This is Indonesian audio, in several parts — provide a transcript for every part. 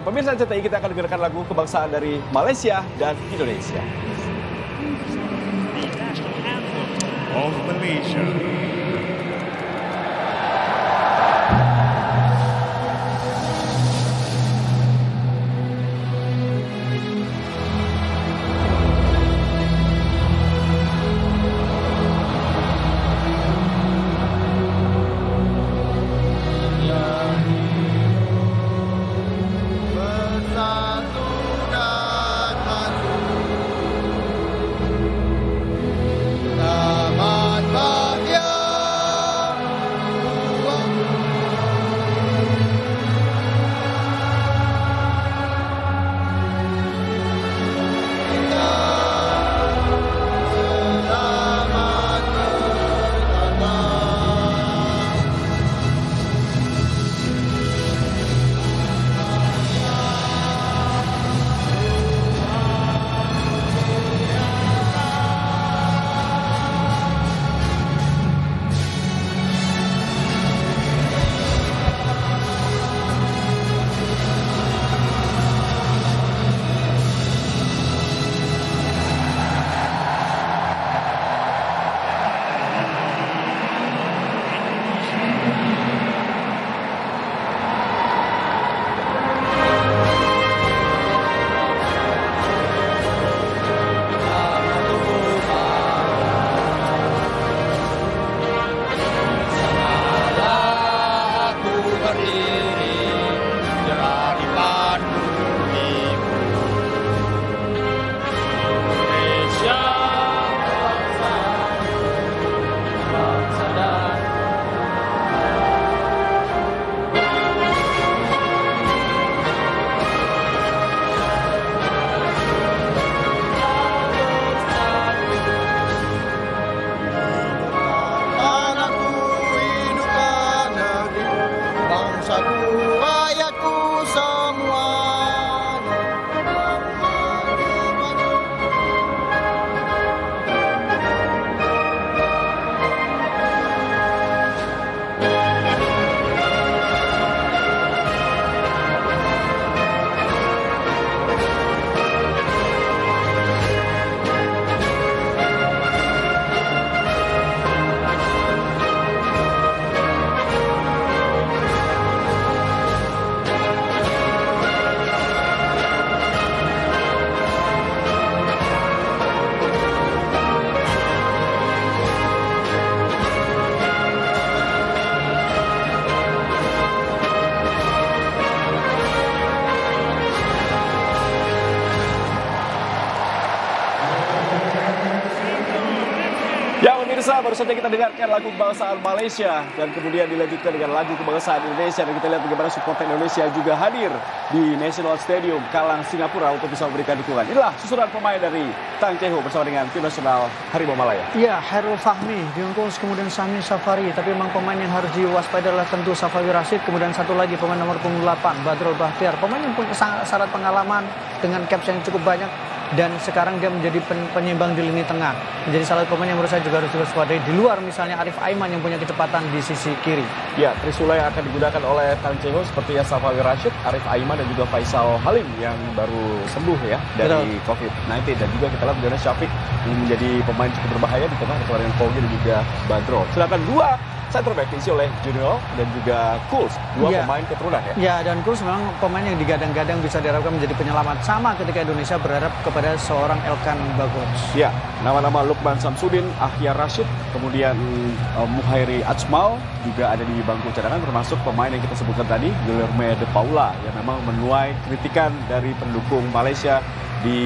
pemirsa RCTI, kita akan dengarkan lagu kebangsaan dari Malaysia dan Indonesia. The national anthem of Malaysia. Pemirsa, baru saja kita dengarkan lagu kebangsaan Malaysia dan kemudian dilanjutkan dengan lagu kebangsaan Indonesia, dan kita lihat bagaimana supporter Indonesia juga hadir di National Stadium Kalang, Singapura untuk bisa memberikan dukungan. Inilah susunan pemain dari Tang Ceho bersama dengan tim nasional Harimau Malaya. Iya, Hairul Fahmi, Diungkus, kemudian Sami Safari, tapi memang pemain yang harus diwaspadai adalah tentu Safawi Rashid, kemudian satu lagi pemain nomor punggung 8, Badrul Bahtiar, pemain yang punya syarat pengalaman dengan caps yang cukup banyak. Dan sekarang dia menjadi penyeimbang di lini tengah. Menjadi salah satu pemain yang menurut saya juga harus diwaspadai. Di luar misalnya Arif Aiman yang punya kecepatan di sisi kiri. Ya, Trisula yang akan digunakan oleh Tang Ceho seperti Safawi Rashid, Arif Aiman dan juga Faisal Halim yang baru sembuh ya dari COVID-19. Dan juga kita lihat bagaimana Syafiq yang menjadi pemain cukup berbahaya di tengah bersama dengan Pogi dan juga Badro. Sedangkan dua center back diisi oleh Junior dan juga Kuls, dua pemain keturunan ya. Ya, dan Kuls memang pemain yang digadang-gadang bisa diharapkan menjadi penyelamat, sama ketika Indonesia berharap kepada seorang Elkan Bagots. Ya, nama-nama Lukman Samsudin, Ahyar Rashid, kemudian Muhairi Ajmal juga ada di bangku cadangan, termasuk pemain yang kita sebutkan tadi, Guilherme de Paula, yang memang menuai kritikan dari pendukung Malaysia di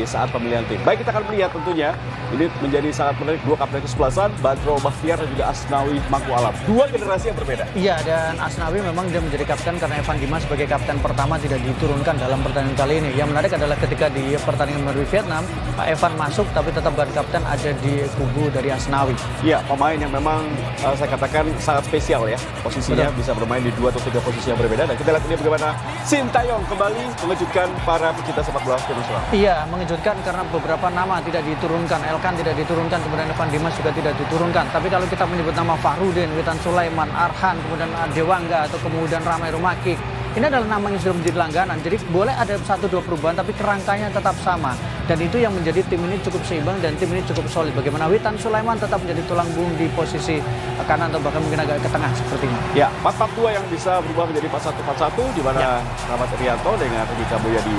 saat pemilihan tim. Baik, kita akan melihat tentunya ini menjadi sangat menarik, dua kapten kesebelasan, Badro Bahtiar dan juga Asnawi Mangku Alam. Dua generasi yang berbeda. Iya, dan Asnawi memang dia menjadi kapten karena Evan Dimas sebagai kapten pertama tidak diturunkan dalam pertandingan kali ini. Yang menarik adalah ketika di pertandingan melawan Vietnam, Evan masuk tapi tetap ban kapten ada di kubu dari Asnawi. Iya, pemain yang memang saya katakan sangat spesial ya. Posisinya bisa bermain di 2 atau 3 posisi yang berbeda. Dan kita lihat ini bagaimana Sintayong kembali mengejutkan para pecinta sepak bola nasional. Iya, mengejutkan karena beberapa nama tidak diturunkan. Elkan tidak diturunkan, kemudian Evan Dimas juga tidak diturunkan. Tapi kalau kita menyebut nama Fahrudin, Witan Sulaiman, Arhan, kemudian Dewangga, atau kemudian Ramai Rumaki, ini adalah nama yang sudah menjadi langganan. Jadi boleh ada 1-2 perubahan tapi kerangkanya tetap sama. Dan itu yang menjadi tim ini cukup seimbang dan tim ini cukup solid. Bagaimana Witan Sulaiman tetap menjadi tulang punggung di posisi kanan atau bahkan mungkin agak ke tengah sepertinya. Ya, 4-4-2 yang bisa berubah menjadi 4-1-4-1 di mana Rahmat Irianto dengan Rudy Kambuya di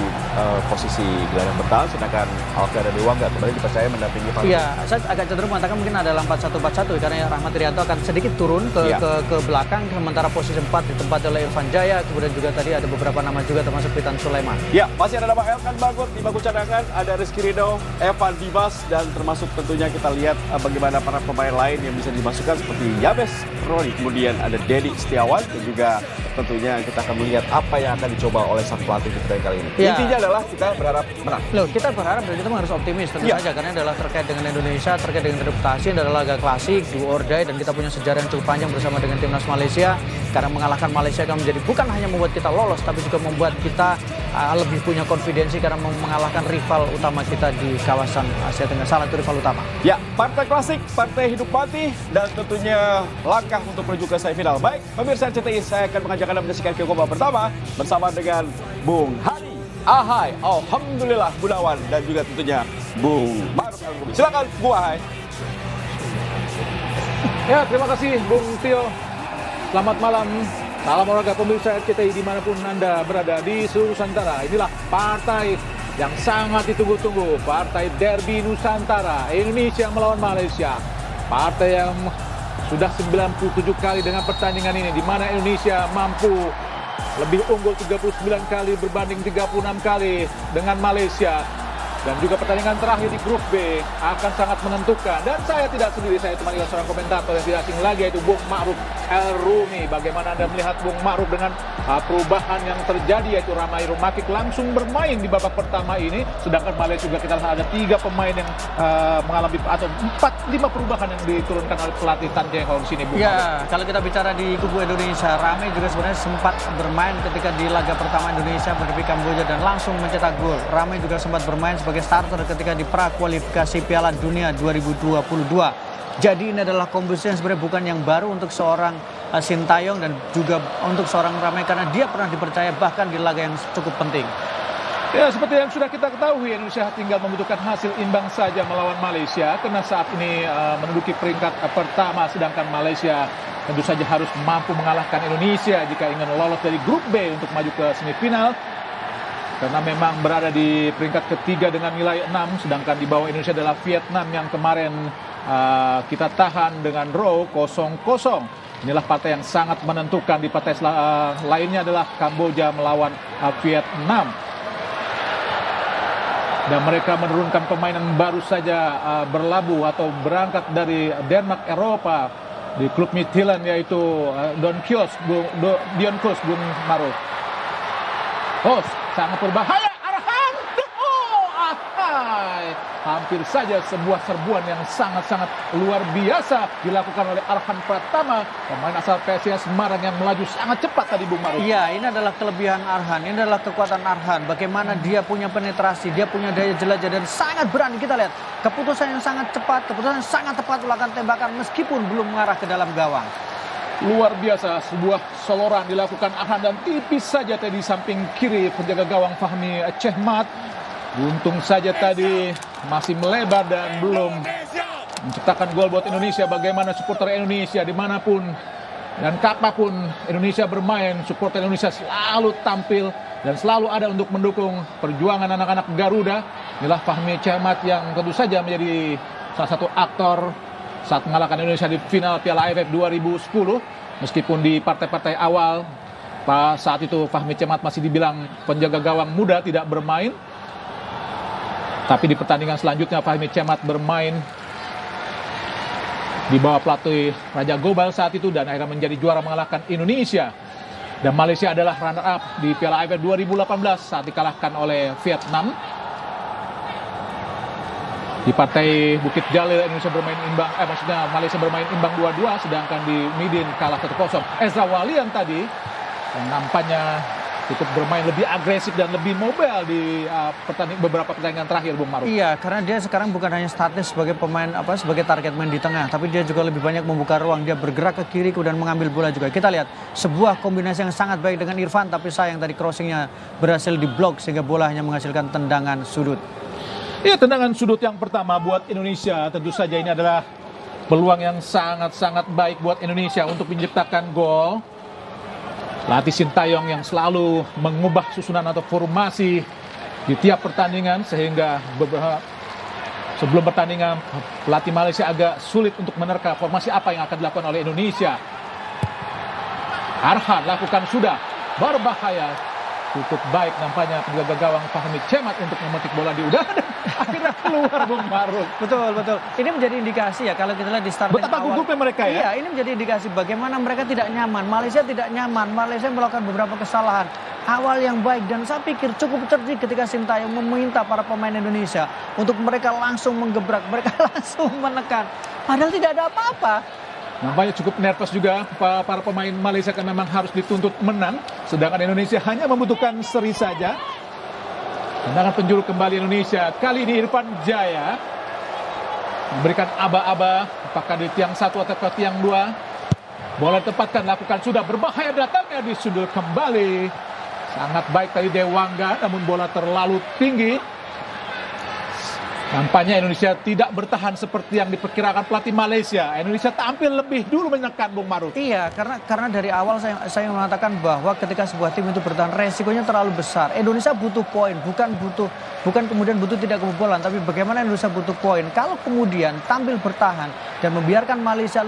posisi gelandang bertahan, sedangkan Alfian Dewangga kembali dipercaya mendampingi Fahmi. Iya, saya agak cenderung mengatakan mungkin adalah 4-1-4-1 karena Rahmat Irianto akan sedikit turun ke belakang, sementara posisi 4 ditempati oleh Irfan Jaya, kemudian juga tadi ada beberapa nama juga termasuk Witan Sulaiman. Ya, masih ada nama Elkan Bagot di bangku cadangan, ada Rizky Ridho, Evan Dimas, dan termasuk tentunya kita lihat bagaimana para pemain lain yang bisa dimasukkan seperti Yabes Roy, kemudian ada Dedi Setiawan, dan juga tentunya kita akan melihat apa yang akan dicoba oleh sang pelatih kita kali ini. Ya. Intinya adalah kita berharap menang. Loh, kita berharap dan kita harus optimis tentu saja karena adalah terkait dengan Indonesia, terkait dengan reputasi, adalah laga klasik, do or die, dan kita punya sejarah yang cukup panjang bersama dengan timnas Malaysia. Karena mengalahkan Malaysia akan menjadi bukan hanya membuat kita lolos, tapi juga membuat kita lebih punya konfidensi karena mengalahkan rival utama kita di kawasan Asia Tenggara, salah satu rival utama. Ya, partai klasik, partai hidup mati, dan tentunya langkah untuk menuju ke semifinal. Baik, pemirsa RCTI, saya akan mengajak Anda menyaksikan kikoba pertama bersama dengan Bung Hani, Ahai, Alhamdulillah Gunawan, dan juga tentunya Bung Maruf Al-Gumi. Silakan, Bung Ahai. Ya, terima kasih Bung Tio. Selamat malam. Salam olahraga pemirsa RCTI dimanapun Anda berada di seluruh Nusantara. Inilah partai yang sangat ditunggu-tunggu. Partai Derby Nusantara. Indonesia melawan Malaysia. Partai yang sudah 97 kali dengan pertandingan ini, di mana Indonesia mampu lebih unggul 39 kali berbanding 36 kali dengan Malaysia. Dan juga pertandingan terakhir di grup B akan sangat menentukan. Dan saya tidak sendiri, saya ditemani oleh seorang komentator yang tidak asing lagi, yaitu Bung Ma'ruf El-Rumi. Bagaimana Anda melihat Bung Ma'ruf dengan perubahan yang terjadi, yaitu Ramai Rumakik langsung bermain di babak pertama ini, sedangkan Malaysia juga kita lihat ada 3 pemain yang mengalami atau 4-5 perubahan yang diturunkan oleh pelatih Tan Jae Hong sini, Bung Ma'ruf. Ya, kalau kita bicara di kubu Indonesia, Ramai juga sebenarnya sempat bermain ketika di laga pertama Indonesia menghadapi Kamboja dan langsung mencetak gol. Ramai juga sempat bermain sebagai starter ketika di prakualifikasi Piala Dunia 2022. Jadi ini adalah komposisi yang sebenarnya bukan yang baru untuk seorang Sintayong dan juga untuk seorang Ramai karena dia pernah dipercaya bahkan di laga yang cukup penting. Ya, seperti yang sudah kita ketahui, Indonesia tinggal membutuhkan hasil imbang saja melawan Malaysia karena saat ini menduduki peringkat pertama, sedangkan Malaysia tentu saja harus mampu mengalahkan Indonesia jika ingin lolos dari grup B untuk maju ke semifinal. Karena memang berada di peringkat ketiga dengan nilai 6, sedangkan di bawah Indonesia adalah Vietnam yang kemarin kita tahan dengan draw 0-0. Inilah partai yang sangat menentukan. Di partai lainnya adalah Kamboja melawan Vietnam. Dan mereka menurunkan pemain yang baru saja berlabuh atau berangkat dari Denmark Eropa di klub Midtjylland, yaitu Dion Kuos, Bung Maruf. Oh, sangat berbahaya, Arhan. Hampir saja sebuah serbuan yang sangat-sangat luar biasa dilakukan oleh Arhan Pratama, pemain asal PSIS Semarang yang melaju sangat cepat tadi, Bung Maruf. Iya, ini adalah kelebihan Arhan, ini adalah kekuatan Arhan. Bagaimana dia punya penetrasi, dia punya daya jelajah dan sangat berani. Kita lihat keputusan yang sangat cepat, keputusan yang sangat tepat melakukan tembakan meskipun belum mengarah ke dalam gawang. Luar biasa, sebuah soloran dilakukan Arhan dan tipis saja tadi samping kiri penjaga gawang Fahmi Chehmat. Untung saja tadi masih melebar dan belum menciptakan gol buat Indonesia. Bagaimana supporter Indonesia dimanapun dan kapanpun Indonesia bermain, supporter Indonesia selalu tampil dan selalu ada untuk mendukung perjuangan anak-anak Garuda. Inilah Fahmi Chehmat yang tentu saja menjadi salah satu aktor saat mengalahkan Indonesia di final Piala AFF 2010. Meskipun di partai-partai awal saat itu Fahmi Chehmat masih dibilang penjaga gawang muda tidak bermain, tapi di pertandingan selanjutnya Fahmi Chehmat bermain di bawah pelatih Raja Gobal saat itu dan akhirnya menjadi juara mengalahkan Indonesia. Dan Malaysia adalah runner up di Piala AFF 2018 saat dikalahkan oleh Vietnam. Di partai Bukit Jalil Indonesia bermain imbang, Malaysia bermain imbang 2-2, sedangkan di Midin kalah 1-0. Ezra Walian tadi yang nampaknya cukup bermain lebih agresif dan lebih mobile di beberapa pertandingan terakhir, Bung Maruf. Iya, karena dia sekarang bukan hanya statis sebagai pemain sebagai target main di tengah, tapi dia juga lebih banyak membuka ruang. Dia bergerak ke kiri kemudian mengambil bola juga. Kita lihat sebuah kombinasi yang sangat baik dengan Irfan, tapi sayang tadi crossingnya berhasil diblok sehingga bola hanya menghasilkan tendangan sudut. Ya, tendangan sudut yang pertama buat Indonesia. Tentu saja ini adalah peluang yang sangat-sangat baik buat Indonesia untuk menciptakan gol. Pelatih Sintayong yang selalu mengubah susunan atau formasi di tiap pertandingan sehingga sebelum pertandingan pelatih Malaysia agak sulit untuk menerka formasi apa yang akan dilakukan oleh Indonesia. Arhan lakukan sudah, berbahaya. Cukup baik nampaknya penjaga gawang Fahmi Cemat untuk memetik bola di udara dan akhirnya keluar, Bung Maruf. Betul. Ini menjadi indikasi ya kalau kita lihat di starting Betapa awal. gugupnya mereka ya. Iya, ini menjadi indikasi bagaimana mereka tidak nyaman. Malaysia tidak nyaman. Malaysia melakukan beberapa kesalahan. Awal yang baik dan saya pikir cukup cerdik ketika Sintayong meminta para pemain Indonesia untuk mereka langsung menggebrak, mereka langsung menekan. Padahal tidak ada apa-apa. Nampaknya cukup nervous juga para pemain Malaysia kan memang harus dituntut menang. Sedangkan Indonesia hanya membutuhkan seri saja. Tendangan penjuru kembali Indonesia. Kali ini Irfan Jaya memberikan aba-aba. Apakah di tiang 1 atau ke tiang 2. Bola ditempatkan, lakukan sudah. Berbahaya datangnya di sudut kembali. Sangat baik tadi Dewangga, namun bola terlalu tinggi. Nampaknya Indonesia tidak bertahan seperti yang diperkirakan pelatih Malaysia. Indonesia tampil lebih dulu menekan, Bung Maruf. Iya, karena dari awal saya mengatakan bahwa ketika sebuah tim itu bertahan resikonya terlalu besar. Indonesia butuh poin, bukan kemudian butuh tidak kebobolan, tapi bagaimana Indonesia butuh poin. Kalau kemudian tampil bertahan dan membiarkan Malaysia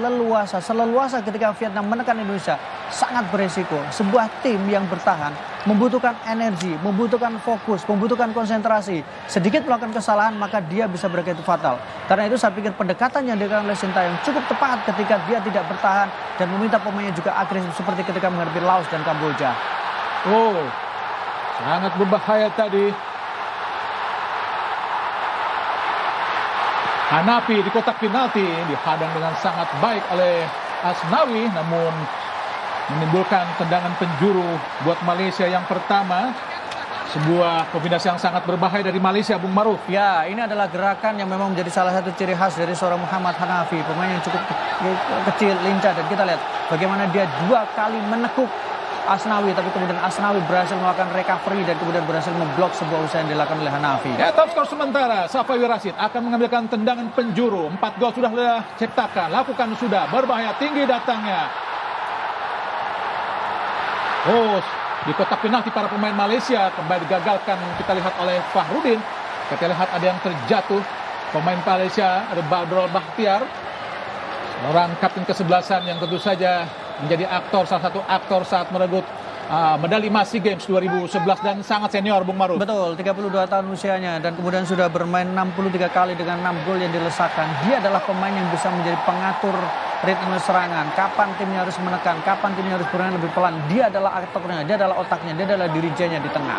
seleluasa ketika Vietnam menekan Indonesia, sangat beresiko. Sebuah tim yang bertahan membutuhkan energi, membutuhkan fokus, membutuhkan konsentrasi. Sedikit melakukan kesalahan maka dia bisa berakibat fatal. Karena itu saya pikir pendekatan yang dilakukan oleh Sintayong cukup tepat ketika dia tidak bertahan dan meminta pemainnya juga agresif seperti ketika menghadapi Laos dan Kamboja. Oh, sangat berbahaya tadi. Hanafi di kotak penalti dihadang dengan sangat baik oleh Asnawi, namun menimbulkan tendangan penjuru buat Malaysia yang pertama. Sebuah kombinasi yang sangat berbahaya dari Malaysia, Bung Maruf. Ya, ini adalah gerakan yang memang menjadi salah satu ciri khas dari seorang Muhammad Hanafi. Pemain yang cukup kecil, lincah. Dan kita lihat bagaimana dia 2 kali menekuk Asnawi. Tapi kemudian Asnawi berhasil melakukan recovery dan kemudian berhasil memblok sebuah usaha yang dilakukan oleh Hanafi. Ya, top skor sementara Safawi Rashid akan mengambilkan tendangan penjuru. 4 gol sudah diciptakan, lakukan sudah. Berbahaya tinggi datangnya. Oh, di kotak penalti para pemain Malaysia kembali digagalkan, kita lihat oleh Fahrudin. Kita lihat ada yang terjatuh. Pemain Malaysia ada Badrul Bahtiar, seorang kapten ke-11 yang tentu saja menjadi salah satu aktor saat merebut medali emas SEA Games 2011 dan sangat senior, Bung Maruf. Betul, 32 tahun usianya dan kemudian sudah bermain 63 kali dengan 6 gol yang dilesakkan. Dia adalah pemain yang bisa menjadi pengatur ritme serangan, kapan timnya harus menekan, kapan timnya harus bermain lebih pelan. Dia adalah aktornya, dia adalah otaknya, dia adalah dirijennya di tengah.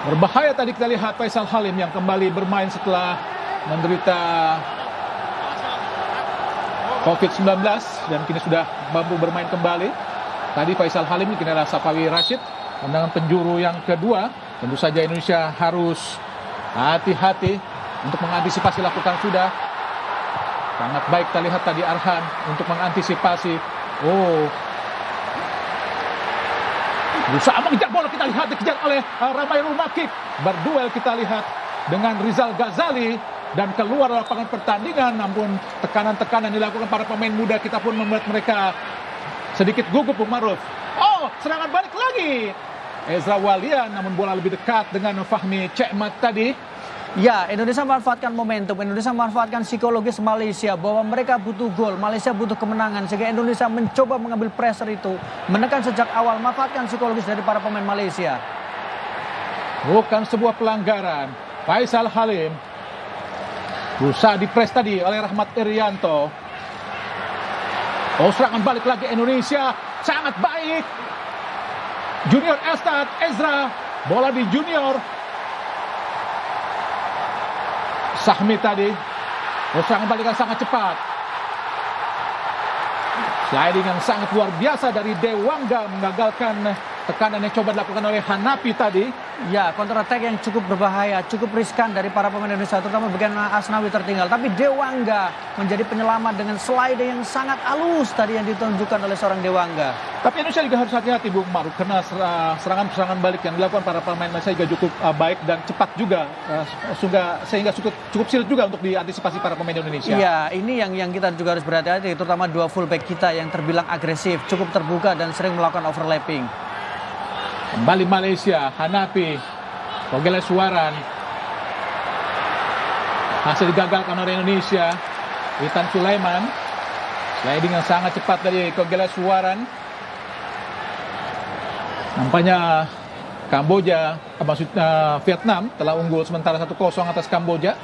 Berbahaya tadi kita lihat Faisal Halim yang kembali bermain setelah menderita COVID-19 dan kini sudah mampu bermain kembali. Tadi Faisal Halim, kini adalah Safawi Rashid. Tendangan penjuru yang kedua. Tentu saja Indonesia harus hati-hati untuk mengantisipasi, lakukan sudah. Sangat baik kita lihat tadi Arhan untuk mengantisipasi. Oh, berusaha mengejar bola, kita lihat dikejar oleh Ramairul Makik. Berduel kita lihat dengan Rizal Ghazali dan keluar lapangan pertandingan. Namun tekanan-tekanan dilakukan para pemain muda kita pun membuat mereka sedikit gugup, Bung Maruf. Oh, serangan balik lagi Ezra Walian, namun bola lebih dekat dengan Fahmi Cemat tadi. Ya, Indonesia memanfaatkan momentum, Indonesia memanfaatkan psikologis Malaysia bahwa mereka butuh gol, Malaysia butuh kemenangan, sehingga Indonesia mencoba mengambil pressure itu, menekan sejak awal, memanfaatkan psikologis dari para pemain Malaysia. Bukan sebuah pelanggaran. Faisal Halim berusaha dipres tadi oleh Rahmat Irianto. Oh, serangan balik lagi Indonesia, sangat baik. Junior Estad, Ezra, bola di Junior. Sahmi tadi, serangan balik yang sangat cepat. Sliding yang sangat luar biasa dari Dewangga mengagalkan tekanan yang coba dilakukan oleh Hanapi tadi. Ya, counter attack yang cukup berbahaya, cukup riskan dari para pemain Indonesia, terutama bagian Asnawi tertinggal. Tapi Dewangga menjadi penyelamat dengan slide yang sangat halus tadi yang ditunjukkan oleh seorang Dewangga. Tapi Indonesia juga harus hati-hati Bung Maruf, karena serangan-serangan balik yang dilakukan para pemain Malaysia juga cukup baik dan cepat juga, sehingga cukup sulit juga untuk diantisipasi para pemain Indonesia. Iya, ini yang kita juga harus berhati-hati, terutama dua fullback kita yang terbilang agresif, cukup terbuka dan sering melakukan overlapping. Kembali Malaysia, Hanapi, Kogeleswaran. Hasil digagalkan oleh Indonesia. Witan Sulaiman, sliding yang sangat cepat dari Kogeleswaran. Nampaknya Kamboja, maksudnya Vietnam telah unggul sementara 1-0 atas Kamboja.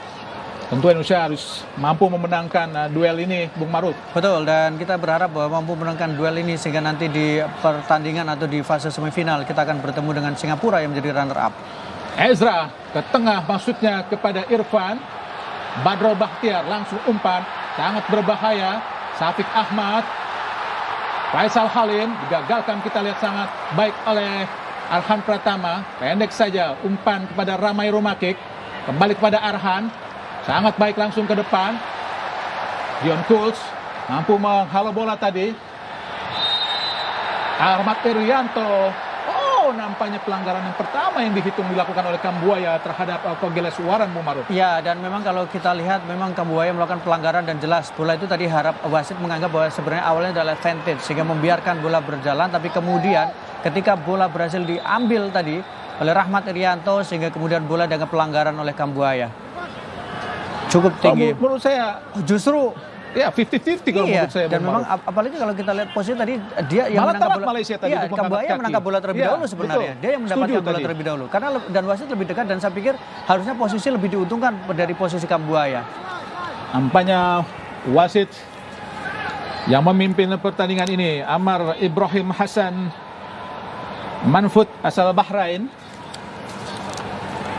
Tentu Indonesia harus mampu memenangkan duel ini, Bung Maruf. Betul, dan kita berharap bahwa mampu memenangkan duel ini sehingga nanti di pertandingan atau di fase semifinal kita akan bertemu dengan Singapura yang menjadi runner-up. Ezra ke tengah, maksudnya kepada Irfan. Badrul Bahtiar langsung umpan, sangat berbahaya. Syafiq Ahmad, Faisal Halim digagalkan, kita lihat sangat baik oleh Arhan Pratama. Pendek saja umpan kepada Ramai Romakik, kembali kepada Arhan. Sangat baik langsung ke depan. Dion Kuls mampu menghalau bola tadi. Ahmad Irianto. Oh, nampaknya pelanggaran yang pertama yang dihitung dilakukan oleh Kambuaya terhadap Kogeleswaran, Bung Maruf. Ya, dan memang kalau kita lihat memang Kambuaya melakukan pelanggaran dan jelas bola itu tadi harap wasit menganggap bahwa sebenarnya awalnya adalah advantage sehingga membiarkan bola berjalan, tapi kemudian ketika bola berhasil diambil tadi oleh Rahmat Irianto sehingga kemudian bola dianggap pelanggaran oleh Kambuaya. Cukup tinggi. Menurut saya justru ya 50-50 kalau menurut saya. Dan memang apalagi kalau kita lihat posisi tadi dia yang malah menangkap bola. Malaysia tadi Iya, Kambuaya menangkap bola terlebih dahulu sebenarnya. Betul. Dia yang mendapatkan bola terlebih dahulu. Karena dan wasit lebih dekat dan saya pikir harusnya posisi lebih diuntungkan dari posisi Kambuaya. Nampaknya wasit yang memimpin pertandingan ini Amar Ibrahim Hasan Manfud asal Bahrain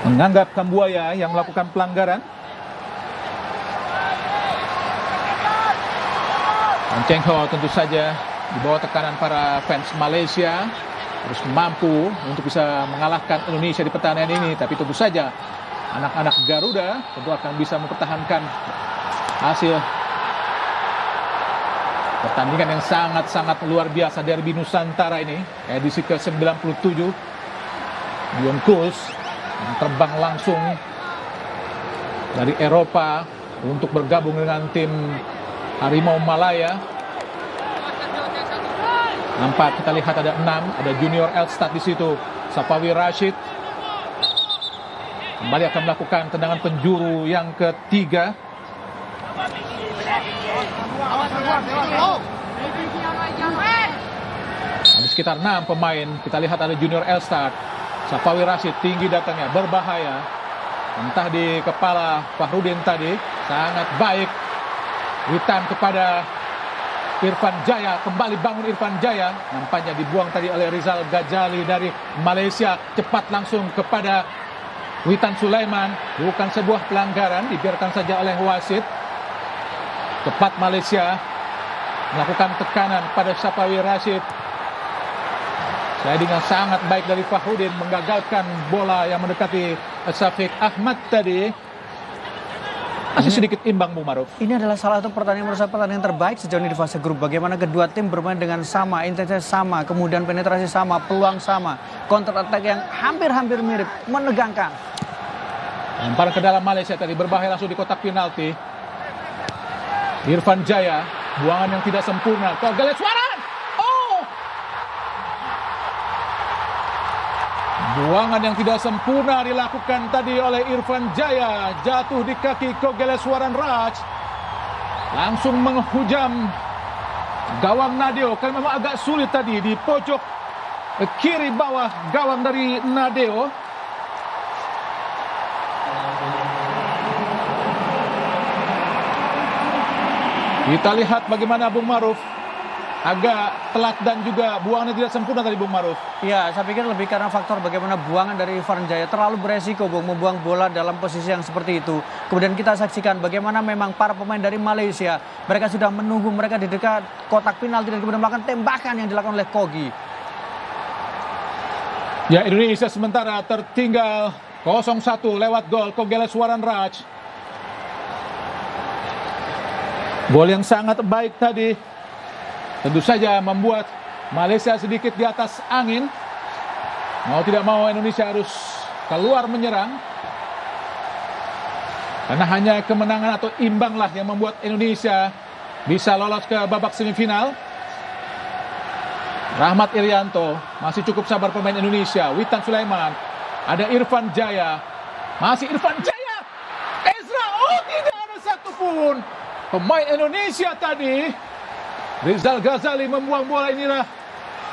menganggap Kambuaya yang melakukan pelanggaran. Cheng Ho tentu saja di bawah tekanan para fans Malaysia harus mampu untuk bisa mengalahkan Indonesia di pertandingan ini. Tapi tentu saja anak-anak Garuda tentu akan bisa mempertahankan hasil pertandingan yang sangat-sangat luar biasa derby Nusantara ini, edisi ke-97. Dion Kuls yang terbang langsung dari Eropa untuk bergabung dengan tim Harimau Malaya. Nampak kita lihat ada 6, ada Junior Elstad di situ. Safawi Rashid kembali akan melakukan tendangan penjuru yang ketiga. Ada sekitar 6 pemain. Kita lihat ada Junior Elstad. Safawi Rashid tinggi datangnya, berbahaya. Entah di kepala Fahrudin tadi, sangat baik. Witan kepada Irfan Jaya, kembali bangun Irfan Jaya. Nampaknya dibuang tadi oleh Rizal Ghazali dari Malaysia. Cepat langsung kepada Witan Sulaiman. Bukan sebuah pelanggaran, dibiarkan saja oleh wasit. Cepat Malaysia melakukan tekanan pada Safawi Rashid. Sliding yang sangat baik dari Fahrudin, menggagalkan bola yang mendekati Syafiq Ahmad tadi. Masih sedikit imbang, Bung Maruf. Ini adalah salah satu pertandingan menurut saya pertandingan terbaik sejauh ini di fase grup. Bagaimana kedua tim bermain dengan sama, intensitas sama, kemudian penetrasi sama, peluang sama, counter attack yang hampir-hampir mirip, menegangkan. Lemparan ke dalam Malaysia tadi berbahaya langsung di kotak penalti. Irfan Jaya, buangan yang tidak sempurna. Kogeleswaran! Oh! Buangan yang tidak sempurna dilakukan tadi oleh Irfan Jaya. Jatuh di kaki Kogeleswaran Raj. Langsung menghujam gawang Nadeo. Karena memang agak sulit tadi di pojok kiri bawah gawang dari Nadeo. Kita lihat bagaimana Bung Maruf. Agak telat dan juga buangannya tidak sempurna tadi, Bung Maruf. Ya, saya pikir lebih karena faktor bagaimana buangan dari Irfan Jaya terlalu beresiko, Bung, membuang bola dalam posisi yang seperti itu. Kemudian kita saksikan bagaimana memang para pemain dari Malaysia, mereka sudah menunggu mereka di dekat kotak penalti dan kemudian melakukan tembakan yang dilakukan oleh Kogi. Ya, Indonesia sementara tertinggal 0-1 lewat gol Kogeleswaran Raj. Gol yang sangat baik tadi. Tentu saja membuat Malaysia sedikit di atas angin. Mau tidak mau Indonesia harus keluar menyerang. Karena hanya kemenangan atau imbanglah yang membuat Indonesia bisa lolos ke babak semifinal. Rahmat Irianto, masih cukup sabar pemain Indonesia. Witan Sulaiman, ada Irfan Jaya, masih Irfan Jaya. Ezra, oh tidak ada satupun pemain Indonesia tadi. Rizal Ghazali membuang bola, inilah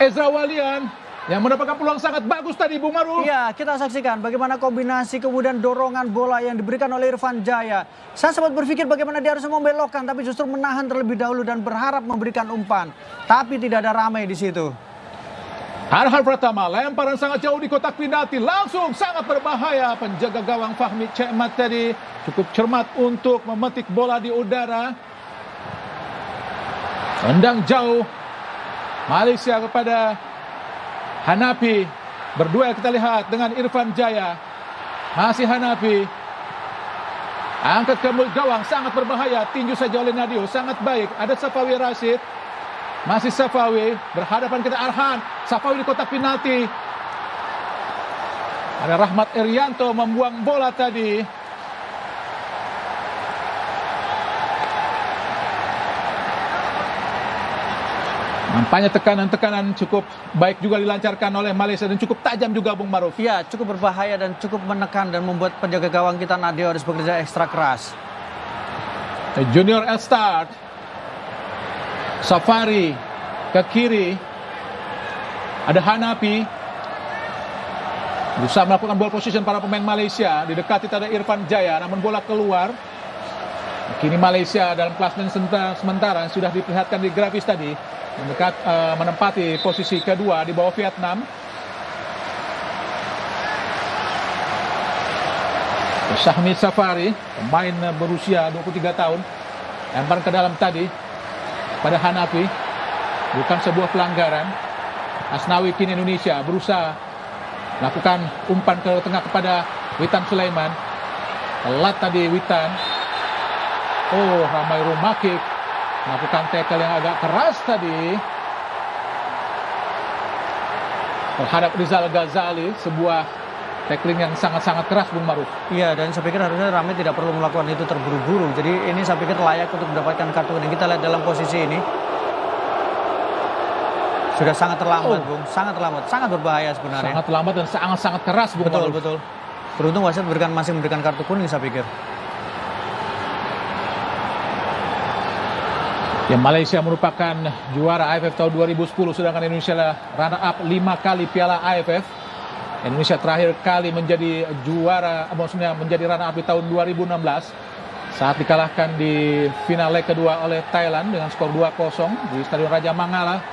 Ezra Walian yang mendapatkan peluang sangat bagus tadi, Bung Maruf. Iya, kita saksikan bagaimana kombinasi kemudian dorongan bola yang diberikan oleh Irfan Jaya. Saya sempat berpikir bagaimana dia harus membelokkan, tapi justru menahan terlebih dahulu dan berharap memberikan umpan. Tapi tidak ada ramai di situ. Arhan Pratama, lemparan sangat jauh di kotak penalti, langsung sangat berbahaya. Penjaga gawang Fahmi Cekmat tadi cukup cermat untuk memetik bola di udara. Tendang jauh Malaysia kepada Hanapi. Berduel kita lihat dengan Irfan Jaya. Masih Hanapi. Angkat ke mulut gawang, sangat berbahaya. Tinju saja oleh Nadio, sangat baik. Ada Safawi Rashid. Masih Safawi. Berhadapan kita Arhan. Safawi di kotak penalti. Ada Rahmat Irianto membuang bola tadi. Nampaknya tekanan-tekanan cukup baik juga dilancarkan oleh Malaysia dan cukup tajam juga, Bung Maruf. Iya, cukup berbahaya dan cukup menekan dan membuat penjaga gawang kita Nadio harus bekerja ekstra keras. Junior Elstad, Safari ke kiri, ada Hanapi. Berusaha melakukan ball position para pemain Malaysia. Didekati ada Irfan Jaya, namun bola keluar. Kini Malaysia dalam klasemen sementara sudah diperlihatkan di grafis tadi. Menempati posisi kedua di bawah Vietnam. Syahmi Safari, pemain berusia 23 tahun, lempar ke dalam tadi pada Hanafi. Bukan sebuah pelanggaran. Asnawi kini Indonesia berusaha melakukan umpan ke tengah kepada Witan Sulaiman. Telat tadi Witan. Oh, Ramai Rumakik melakukan tackle yang agak keras tadi terhadap Rizal Ghazali. Sebuah tackling yang sangat-sangat keras, Bung Maruf. Iya, dan saya pikir harusnya Ramai tidak perlu melakukan itu terburu-buru. Jadi ini saya pikir layak untuk mendapatkan kartu kuning. Kita lihat dalam posisi ini. Sudah sangat terlambat, Bung. Sangat terlambat. Sangat berbahaya sebenarnya. Sangat terlambat dan sangat-sangat keras, Bung Betul, Maruf. betul. Beruntung wasit masih memberikan kartu kuning, saya pikir. Ya, Malaysia merupakan juara AFF tahun 2010, sedangkan Indonesia adalah runner up 5 kali Piala AFF. Indonesia terakhir kali menjadi juara, maksudnya menjadi runner up di tahun 2016 saat dikalahkan di final leg kedua oleh Thailand dengan skor 2-0 di Stadion Raja Mangala.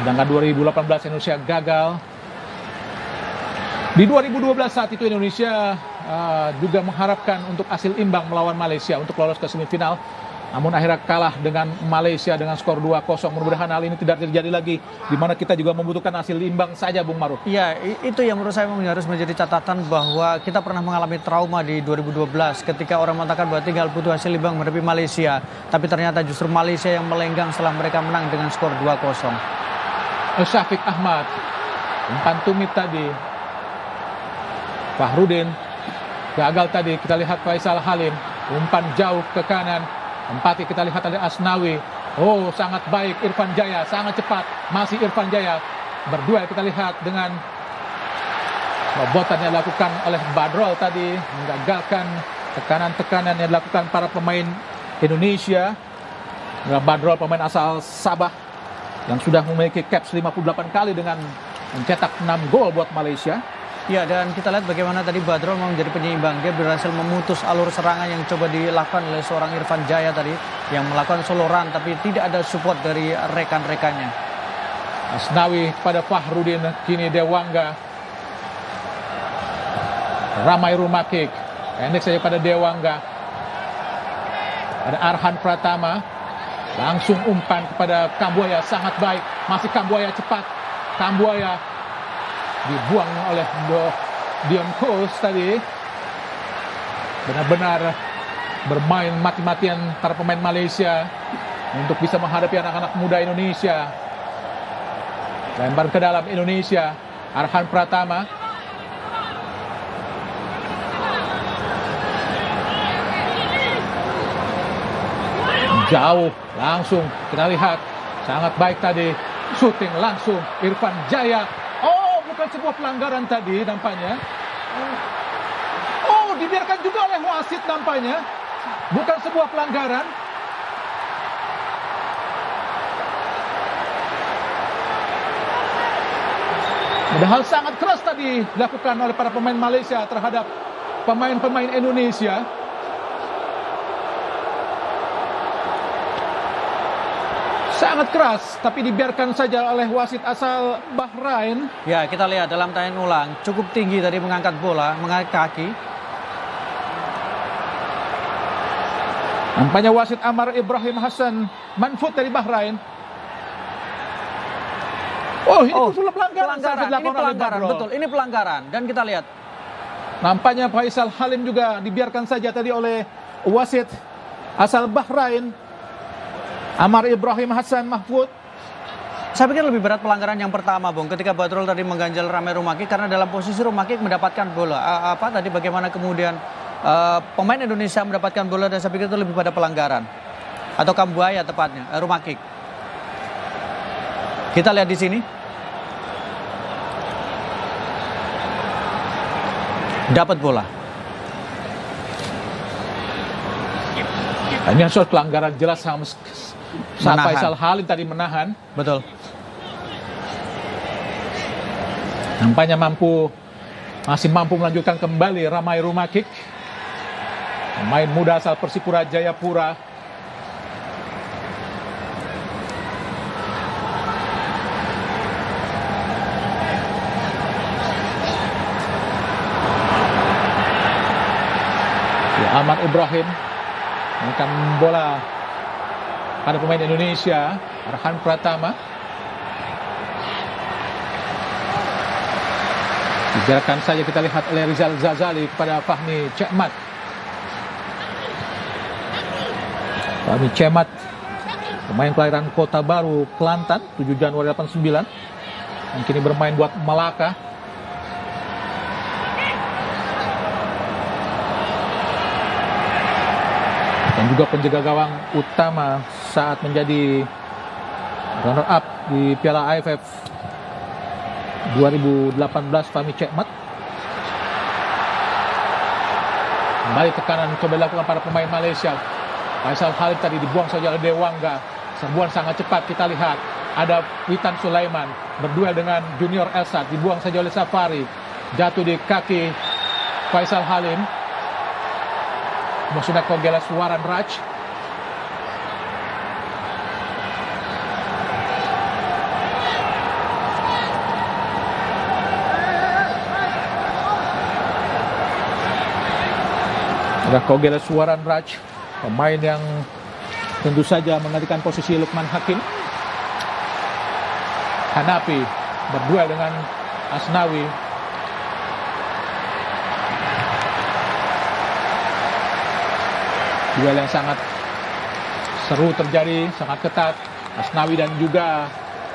Sedangkan 2018 Indonesia gagal. Di 2012 saat itu Indonesia juga mengharapkan untuk hasil imbang melawan Malaysia untuk lolos ke semifinal. Namun akhirnya kalah dengan Malaysia dengan skor 2-0. Mudah-mudahan hal ini tidak terjadi lagi, di mana kita juga membutuhkan hasil imbang saja, Bung Maruf. Iya, itu yang menurut saya harus menjadi catatan bahwa kita pernah mengalami trauma di 2012 ketika orang mengatakan bahwa tinggal butuh hasil imbang menghadapi Malaysia. Tapi ternyata justru Malaysia yang melenggang setelah mereka menang dengan skor 2-0. Syafiq Ahmad, umpan tumit tadi. Fahrudin gagal tadi. Kita lihat Faisal Halim, umpan jauh ke kanan. Empati kita lihat ada Asnawi. Oh, sangat baik Irfan Jaya, sangat cepat. Masih Irfan Jaya. Berduel kita lihat dengan robotan yang dilakukan oleh Badrol tadi. Menggagalkan tekanan-tekanan yang dilakukan para pemain Indonesia. Badrol, pemain asal Sabah yang sudah memiliki caps 58 kali dengan mencetak 6 gol buat Malaysia. Ya, dan kita lihat bagaimana tadi Badrol mau menjadi penyeimbang. Dia berhasil memutus alur serangan yang coba dilakukan oleh seorang Irfan Jaya tadi, yang melakukan solo run tapi tidak ada support dari rekan-rekannya. Asnawi pada Fahrudin, kini Dewangga. Ramai Rumakik, pendek saja pada Dewangga. Ada Arhan Pratama, langsung umpan kepada Kambuaya, sangat baik. Masih Kambuaya cepat. Kambuaya dibuang oleh Dion Kos tadi. Benar-benar bermain mati-matian para pemain Malaysia untuk bisa menghadapi anak-anak muda Indonesia. Lempar ke dalam Indonesia, Arhan Pratama. Jauh, langsung kita lihat. Sangat baik tadi. Shooting langsung Irfan Jaya. Oh, bukan sebuah pelanggaran tadi nampaknya. Oh, dibiarkan juga oleh wasit nampaknya. Bukan sebuah pelanggaran. Padahal sangat keras tadi dilakukan oleh para pemain Malaysia terhadap pemain-pemain Indonesia. Sangat keras, tapi dibiarkan saja oleh wasit asal Bahrain. Ya, kita lihat dalam tayangan ulang, cukup tinggi tadi mengangkat bola, mengangkat kaki. Nampaknya wasit Amar Ibrahim Hassan Manfud dari Bahrain. Oh, ini usul pelanggaran. Ini pelanggaran, betul. Ini pelanggaran. Dan kita lihat. Nampaknya Faisal Halim juga dibiarkan saja tadi oleh wasit asal Bahrain. Amar Ibrahim Hassan Mahfud. Saya pikir lebih berat pelanggaran yang pertama, Bung, ketika Badrul tadi mengganjal Ramai Rumakik karena dalam posisi Rumakik mendapatkan bola. Tadi bagaimana kemudian pemain Indonesia mendapatkan bola, dan saya pikir itu lebih pada pelanggaran atau Kambuaya tepatnya, Rumakik. Kita lihat di sini. Dapat bola. Ini soal pelanggaran jelas saat Faisal Halim tadi menahan. Betul. Nampaknya masih mampu melanjutkan kembali Ramai Rumakik. Pemain muda asal Persipura Jayapura. Ahmad Ibrahim menekan bola pada pemain Indonesia, Arhan Pratama. Dibiarkan saja, kita lihat oleh Rizal Zazali kepada Fahmi Cekmat. Fahmi Cekmat, pemain kelahiran Kota Baru, Kelantan, 7 Januari 89. Yang kini bermain buat Malaka. Dan juga penjaga gawang utama saat menjadi runner up di Piala AFF 2018, Fahmi Cekmat. Kembali tekanan coba dilakukan para pemain Malaysia. Faisal Halim tadi dibuang saja oleh Dewangga. Serbuan sangat cepat, kita lihat. Ada Witan Sulaiman berduel dengan Junior Elsat. Dibuang saja oleh Safari. Jatuh di kaki Faisal Halim. Sudah Kogelas Waran Raj. Ada Kogelas Waran Raj, pemain yang tentu saja menggantikan posisi Lukman Hakim. Hanafi berduel dengan Asnawi. Duel yang sangat seru terjadi, sangat ketat. Asnawi dan juga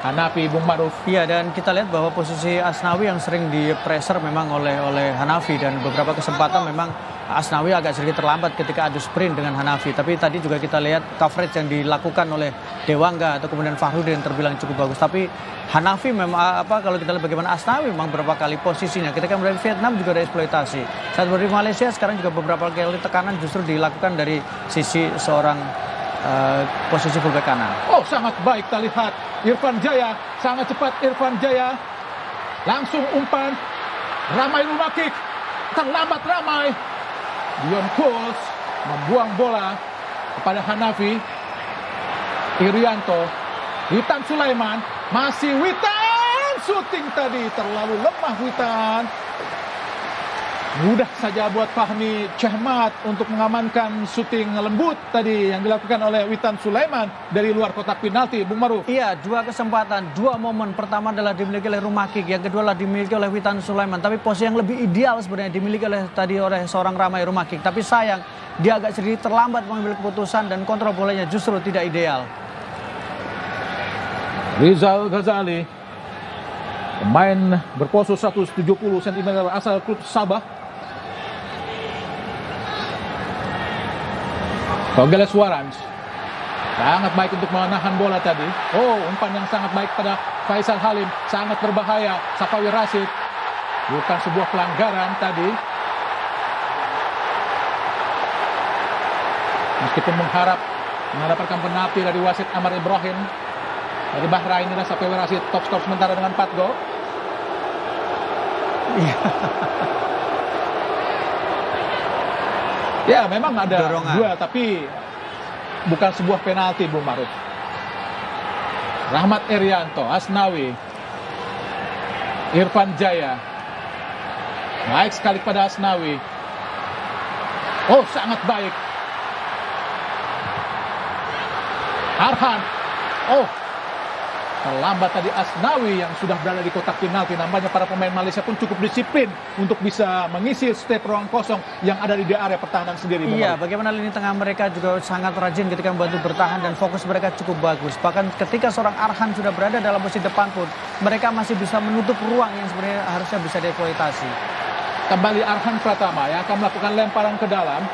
Hanafi, Bung Maruf. Iya, dan kita lihat bahwa posisi Asnawi yang sering di-pressure memang oleh Hanafi, dan beberapa kesempatan memang Asnawi agak sedikit terlambat ketika adu sprint dengan Hanafi. Tapi tadi juga kita lihat coverage yang dilakukan oleh Dewangga atau kemudian Fahrudin terbilang cukup bagus. Tapi Hanafi memang kalau kita lihat bagaimana Asnawi memang beberapa kali posisinya. Ketika dari Vietnam juga ada eksploitasi. Saat dari Malaysia sekarang juga beberapa kali tekanan justru dilakukan dari sisi seorang posisi fullback kanan. Oh, sangat baik kita lihat Irfan Jaya, sangat cepat Irfan Jaya. Langsung umpan Ramai Rumakik, terlambat Ramai. Dion Kos membuang bola kepada Hanafi. Irianto, Witan Sulaiman, masih Witan, shooting tadi terlalu lemah Witan. Mudah saja buat Fahmi Chahmat untuk mengamankan syuting lembut tadi yang dilakukan oleh Witan Sulaiman dari luar kotak penalti, Bung Maruf. Iya, dua kesempatan, dua momen. Pertama adalah dimiliki oleh Rumakik, yang kedua adalah dimiliki oleh Witan Sulaiman. Tapi posisi yang lebih ideal sebenarnya dimiliki oleh seorang Ramai Rumakik. Tapi sayang, dia agak sedikit terlambat mengambil keputusan dan kontrol bolanya justru tidak ideal. Rizal Ghazali, pemain berpose 170 cm asal klub Sabah. Kogeles Warans sangat baik untuk menahan bola tadi. Oh, umpan yang sangat baik pada Faisal Halim, sangat berbahaya. Safawi Rashid, bukan sebuah pelanggaran tadi. Meskipun mengharap mendapatkan penalti dari wasit Amar Ibrahim dari Bahrain, inilah Safawi Rashid top skor sementara dengan 4 gol. Ya, memang ada dorongan. dua, tapi bukan sebuah penalti, Bung Maruf. Rahmat Irianto, Asnawi, Irfan Jaya. Baik sekali pada Asnawi. Oh, sangat baik. Arhan. Oh, terlambat tadi Asnawi yang sudah berada di kotak penalti. Nampaknya para pemain Malaysia pun cukup disiplin untuk bisa mengisi setiap ruang kosong yang ada di area pertahanan sendiri. Iya, bagaimana lini tengah mereka juga sangat rajin ketika membantu bertahan dan fokus mereka cukup bagus. Bahkan ketika seorang Arhan sudah berada dalam posisi depan pun, mereka masih bisa menutup ruang yang sebenarnya harusnya bisa dieksploitasi. Kembali Arhan Pratama yang akan melakukan lemparan ke dalam.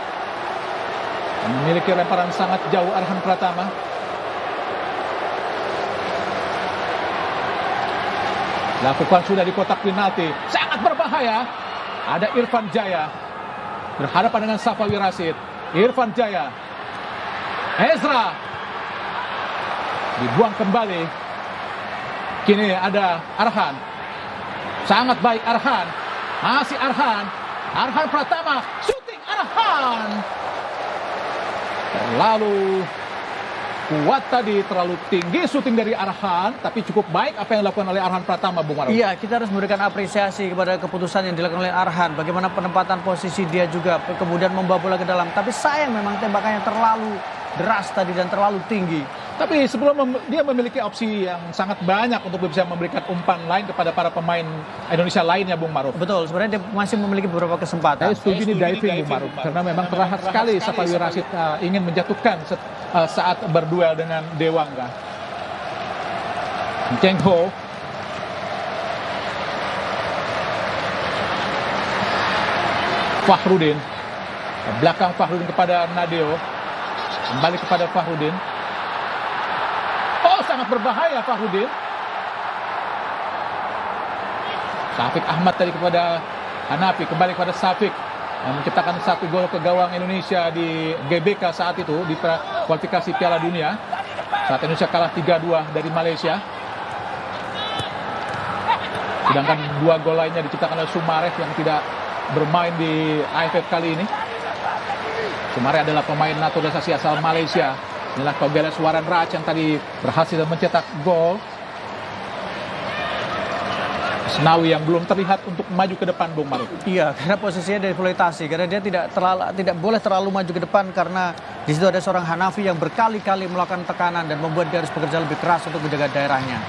Memiliki lemparan sangat jauh Arhan Pratama. Lakukan sudah di kotak penalti, sangat berbahaya. Ada Irfan Jaya berhadapan dengan Safawi Rashid. Irfan Jaya, Ezra dibuang kembali. Kini ada Arhan, sangat baik Arhan, masih Arhan. Arhan Pratama, shooting Arhan. Terlalu kuat tadi, terlalu tinggi syuting dari Arhan, tapi cukup baik apa yang dilakukan oleh Arhan Pratama, Bung Maruf. Iya, kita harus memberikan apresiasi kepada keputusan yang dilakukan oleh Arhan. Bagaimana penempatan posisi dia juga, kemudian membawa bola ke dalam. Tapi sayang memang tembakannya terlalu deras tadi dan terlalu tinggi. Tapi sebelum dia memiliki opsi yang sangat banyak untuk bisa memberikan umpan lain kepada para pemain Indonesia lainnya, Bung Maruf. Betul, sebenarnya dia masih memiliki beberapa kesempatan. Saya setuju ini diving, Bung Maruf, karena memang terlihat sekali Safawi Rashid ingin menjatuhkan saat berduel dengan Dewangga. Cheng Ho. Fakhrudin. Belakang Fakhrudin kepada Nadeo. Kembali kepada Fakhrudin. Oh, sangat berbahaya Fakhrudin. Syafiq Ahmad tadi kepada Hanafi. Kembali kepada Syafiq yang menciptakan 1 gol ke gawang Indonesia di GBK saat itu di kualifikasi Piala Dunia. Saat Indonesia kalah 3-2 dari Malaysia. Sedangkan 2 gol lainnya diciptakan oleh Sumareh yang tidak bermain di AFF kali ini. Sumareh adalah pemain naturalisasi asal Malaysia. Inilah Kogeles Waran Raj yang tadi berhasil mencetak gol. Asnawi yang belum terlihat untuk maju ke depan, Bung Maruf. Iya, karena posisinya dieksploitasi, karena dia tidak boleh terlalu maju ke depan karena di situ ada seorang Hanafi yang berkali-kali melakukan tekanan dan membuat dia harus bekerja lebih keras untuk menjaga daerahnya.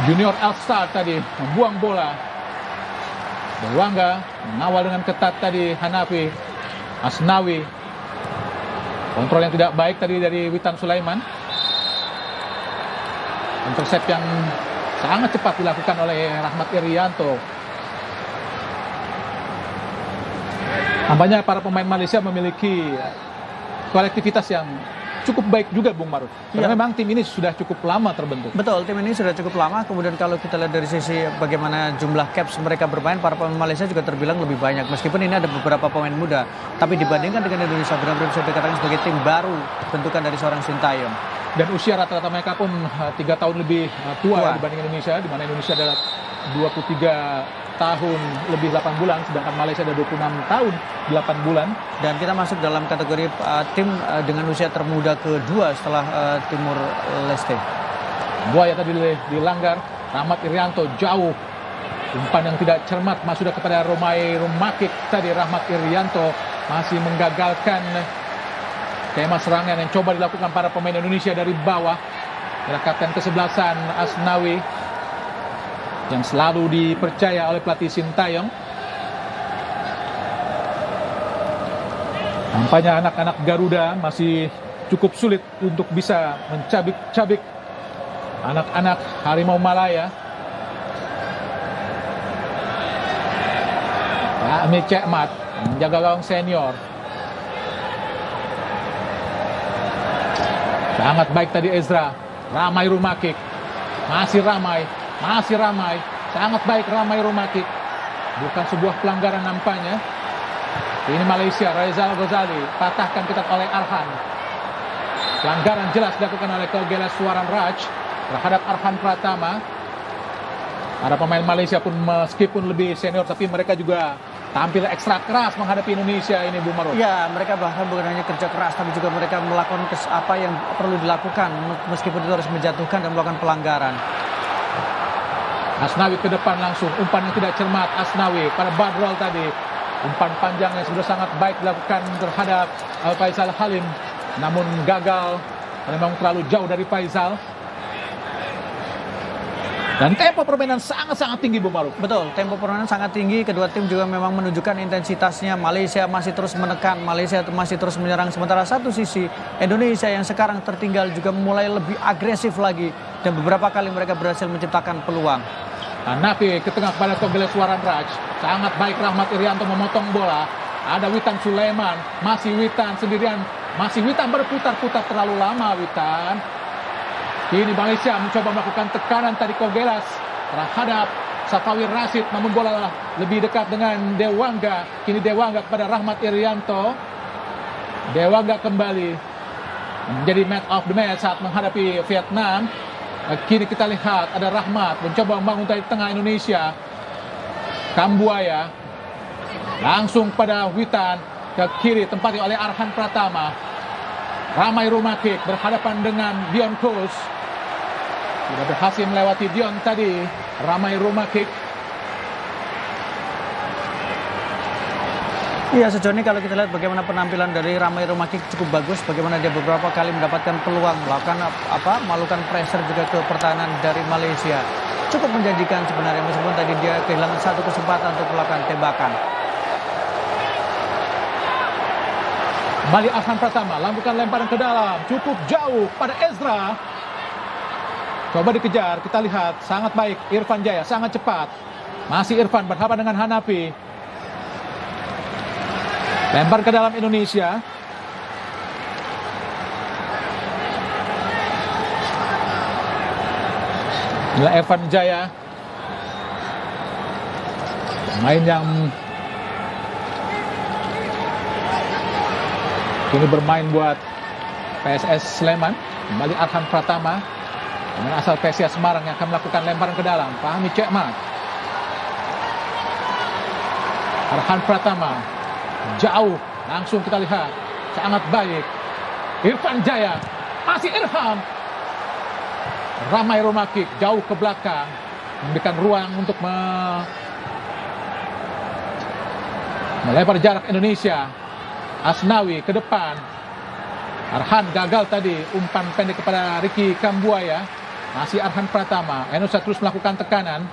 Junior Elstar tadi membuang bola. Dewangga mengawal dengan ketat tadi Hanafi. Asnawi. Kontrol yang tidak baik tadi dari Witan Sulaiman. Intercept yang sangat cepat dilakukan oleh Rahmat Irianto. Nampaknya para pemain Malaysia memiliki kolektivitas yang cukup baik juga, Bung Maruf. Karena memang tim ini sudah cukup lama terbentuk. Betul, tim ini sudah cukup lama. Kemudian kalau kita lihat dari sisi bagaimana jumlah caps mereka bermain, para pemain Malaysia juga terbilang lebih banyak. Meskipun ini ada beberapa pemain muda, tapi dibandingkan dengan Indonesia benar-benar bisa dikatakan sebagai tim baru bentukan dari seorang Sintayong. Dan usia rata-rata mereka pun 3 tahun lebih tua dibanding Indonesia, di mana Indonesia adalah 23 tahun lebih 8 bulan, sedangkan Malaysia ada 26 tahun 8 bulan. Dan kita masuk dalam kategori tim dengan usia termuda kedua setelah Timur Leste. Buaya tadi dilanggar. Rahmat Irianto jauh Umpan yang tidak cermat sudah kepada Romai Rumakik. Tadi Rahmat Irianto masih menggagalkan tema serangan yang coba dilakukan para pemain Indonesia dari bawah. Adalah kapten kesebelasan Asnawi yang selalu dipercaya oleh pelatih Sintayong. Nampaknya anak-anak Garuda masih cukup sulit untuk bisa mencabik-cabik anak-anak Harimau Malaya. Ami Cekmat menjaga gawang senior. Sangat baik tadi Ezra. Ramai Rumakik. Masih ramai. Sangat baik Ramai Rumakik. Bukan sebuah pelanggaran nampaknya. Ini Malaysia, Rizal Ghazali patahkan ketat oleh Arhan. Pelanggaran jelas dilakukan oleh Kogelas Suaran Raj terhadap Arhan Pratama. Para pemain Malaysia pun meskipun lebih senior tapi mereka juga tampil ekstra keras menghadapi Indonesia ini, Bu Maruf. Ya, mereka bahkan bukan hanya kerja keras tapi juga mereka melakukan apa yang perlu dilakukan meskipun itu harus menjatuhkan dan melakukan pelanggaran. Asnawi ke depan langsung, umpan yang tidak cermat Asnawi pada Badrol tadi. Umpan panjang yang sudah sangat baik dilakukan terhadap Faisal Halim, namun gagal karena memang terlalu jauh dari Faisal. Dan tempo permainan sangat-sangat tinggi, Bu Maruf. Betul, tempo permainan sangat tinggi. Kedua tim juga memang menunjukkan intensitasnya. Malaysia masih terus menekan, Malaysia masih terus menyerang. Sementara satu sisi Indonesia yang sekarang tertinggal juga mulai lebih agresif lagi. Dan beberapa kali mereka berhasil menciptakan peluang. Napi ke tengah kepada Kogelas Suaran Raj. Sangat baik Rahmat Irianto memotong bola. Ada Witan Sulaiman, masih Witan sendirian. Masih Witan berputar-putar terlalu lama Witan. Kini Malaysia mencoba melakukan tekanan tadi Kogelas terhadap Safawi Rashid, namun bola lebih dekat dengan Dewangga. Kini Dewangga kepada Rahmat Irianto. Dewangga kembali menjadi man of the match saat menghadapi Vietnam. Kini kita lihat ada Rahmat mencoba membangun dari tengah Indonesia. Kambuaya langsung pada Witan ke kiri tempati oleh Arhan Pratama. Ramai Rumakik berhadapan dengan Dion Kos. Sudah berhasil melewati Dion tadi. Ramai Rumakik. Iya, sejauh ini kalau kita lihat bagaimana penampilan dari Ramai Rumakik cukup bagus. Bagaimana dia beberapa kali mendapatkan peluang melakukan pressure juga ke pertahanan dari Malaysia. Cukup menjanjikan sebenarnya meskipun tadi dia kehilangan satu kesempatan untuk melakukan tembakan. Kembali Arhan Pratama lakukan lemparan ke dalam, cukup jauh pada Ezra. Coba dikejar, kita lihat sangat baik Irfan Jaya, sangat cepat. Masih Irfan berhadapan dengan Hanafi. Lempar ke dalam Indonesia. Inilah Irfan Jaya. Pemain yang kini bermain buat PSS Sleman. Kembali Arhan Pratama dengan asal PSIS Semarang yang akan melakukan lemparan ke dalam. Fahmi Cekmat. Arhan Pratama jauh, langsung kita lihat sangat baik Irfan Jaya, masih Irham. Ramai Rumakik jauh ke belakang, memberikan ruang untuk melempar jarak Indonesia. Asnawi ke depan. Arhan gagal tadi, umpan pendek kepada Ricky Kambuaya. Masih Arhan Pratama. Indonesia terus melakukan tekanan.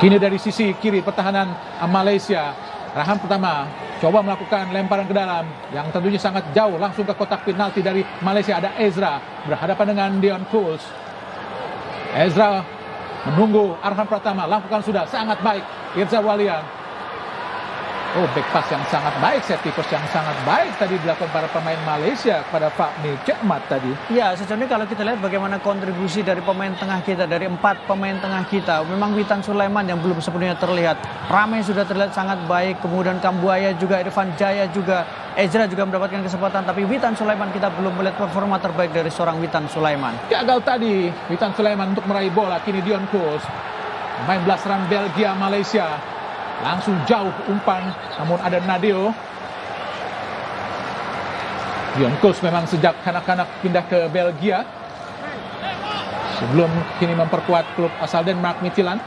Kini dari sisi kiri pertahanan Malaysia. Arhan Pratama coba melakukan lemparan ke dalam yang tentunya sangat jauh langsung ke kotak penalti dari Malaysia. Ada Ezra berhadapan dengan Dion Kos. Ezra menunggu Arhan Pratama, lakukan sudah sangat baik Irza Walian. Oh, back pass yang sangat baik, set piece yang sangat baik tadi dilakukan para pemain Malaysia kepada Fahmi Cekmat tadi. Ya, sejauh ini kalau kita lihat bagaimana kontribusi dari pemain tengah kita, dari 4 pemain tengah kita, memang Witan Sulaiman yang belum sepenuhnya terlihat. Ramai sudah terlihat sangat baik, kemudian Kambuaya juga, Irfan Jaya juga, Ezra juga mendapatkan kesempatan, tapi Witan Sulaiman kita belum melihat performa terbaik dari seorang Witan Sulaiman. Gagal tadi Witan Sulaiman untuk meraih bola, kini Dion Kos. Pemain belasan Belgia Malaysia. Langsung jauh umpan, namun ada Nadeo. Dion Kos memang sejak kanak-kanak pindah ke Belgia. sebelum kini memperkuat klub asal Denmark Midtjylland.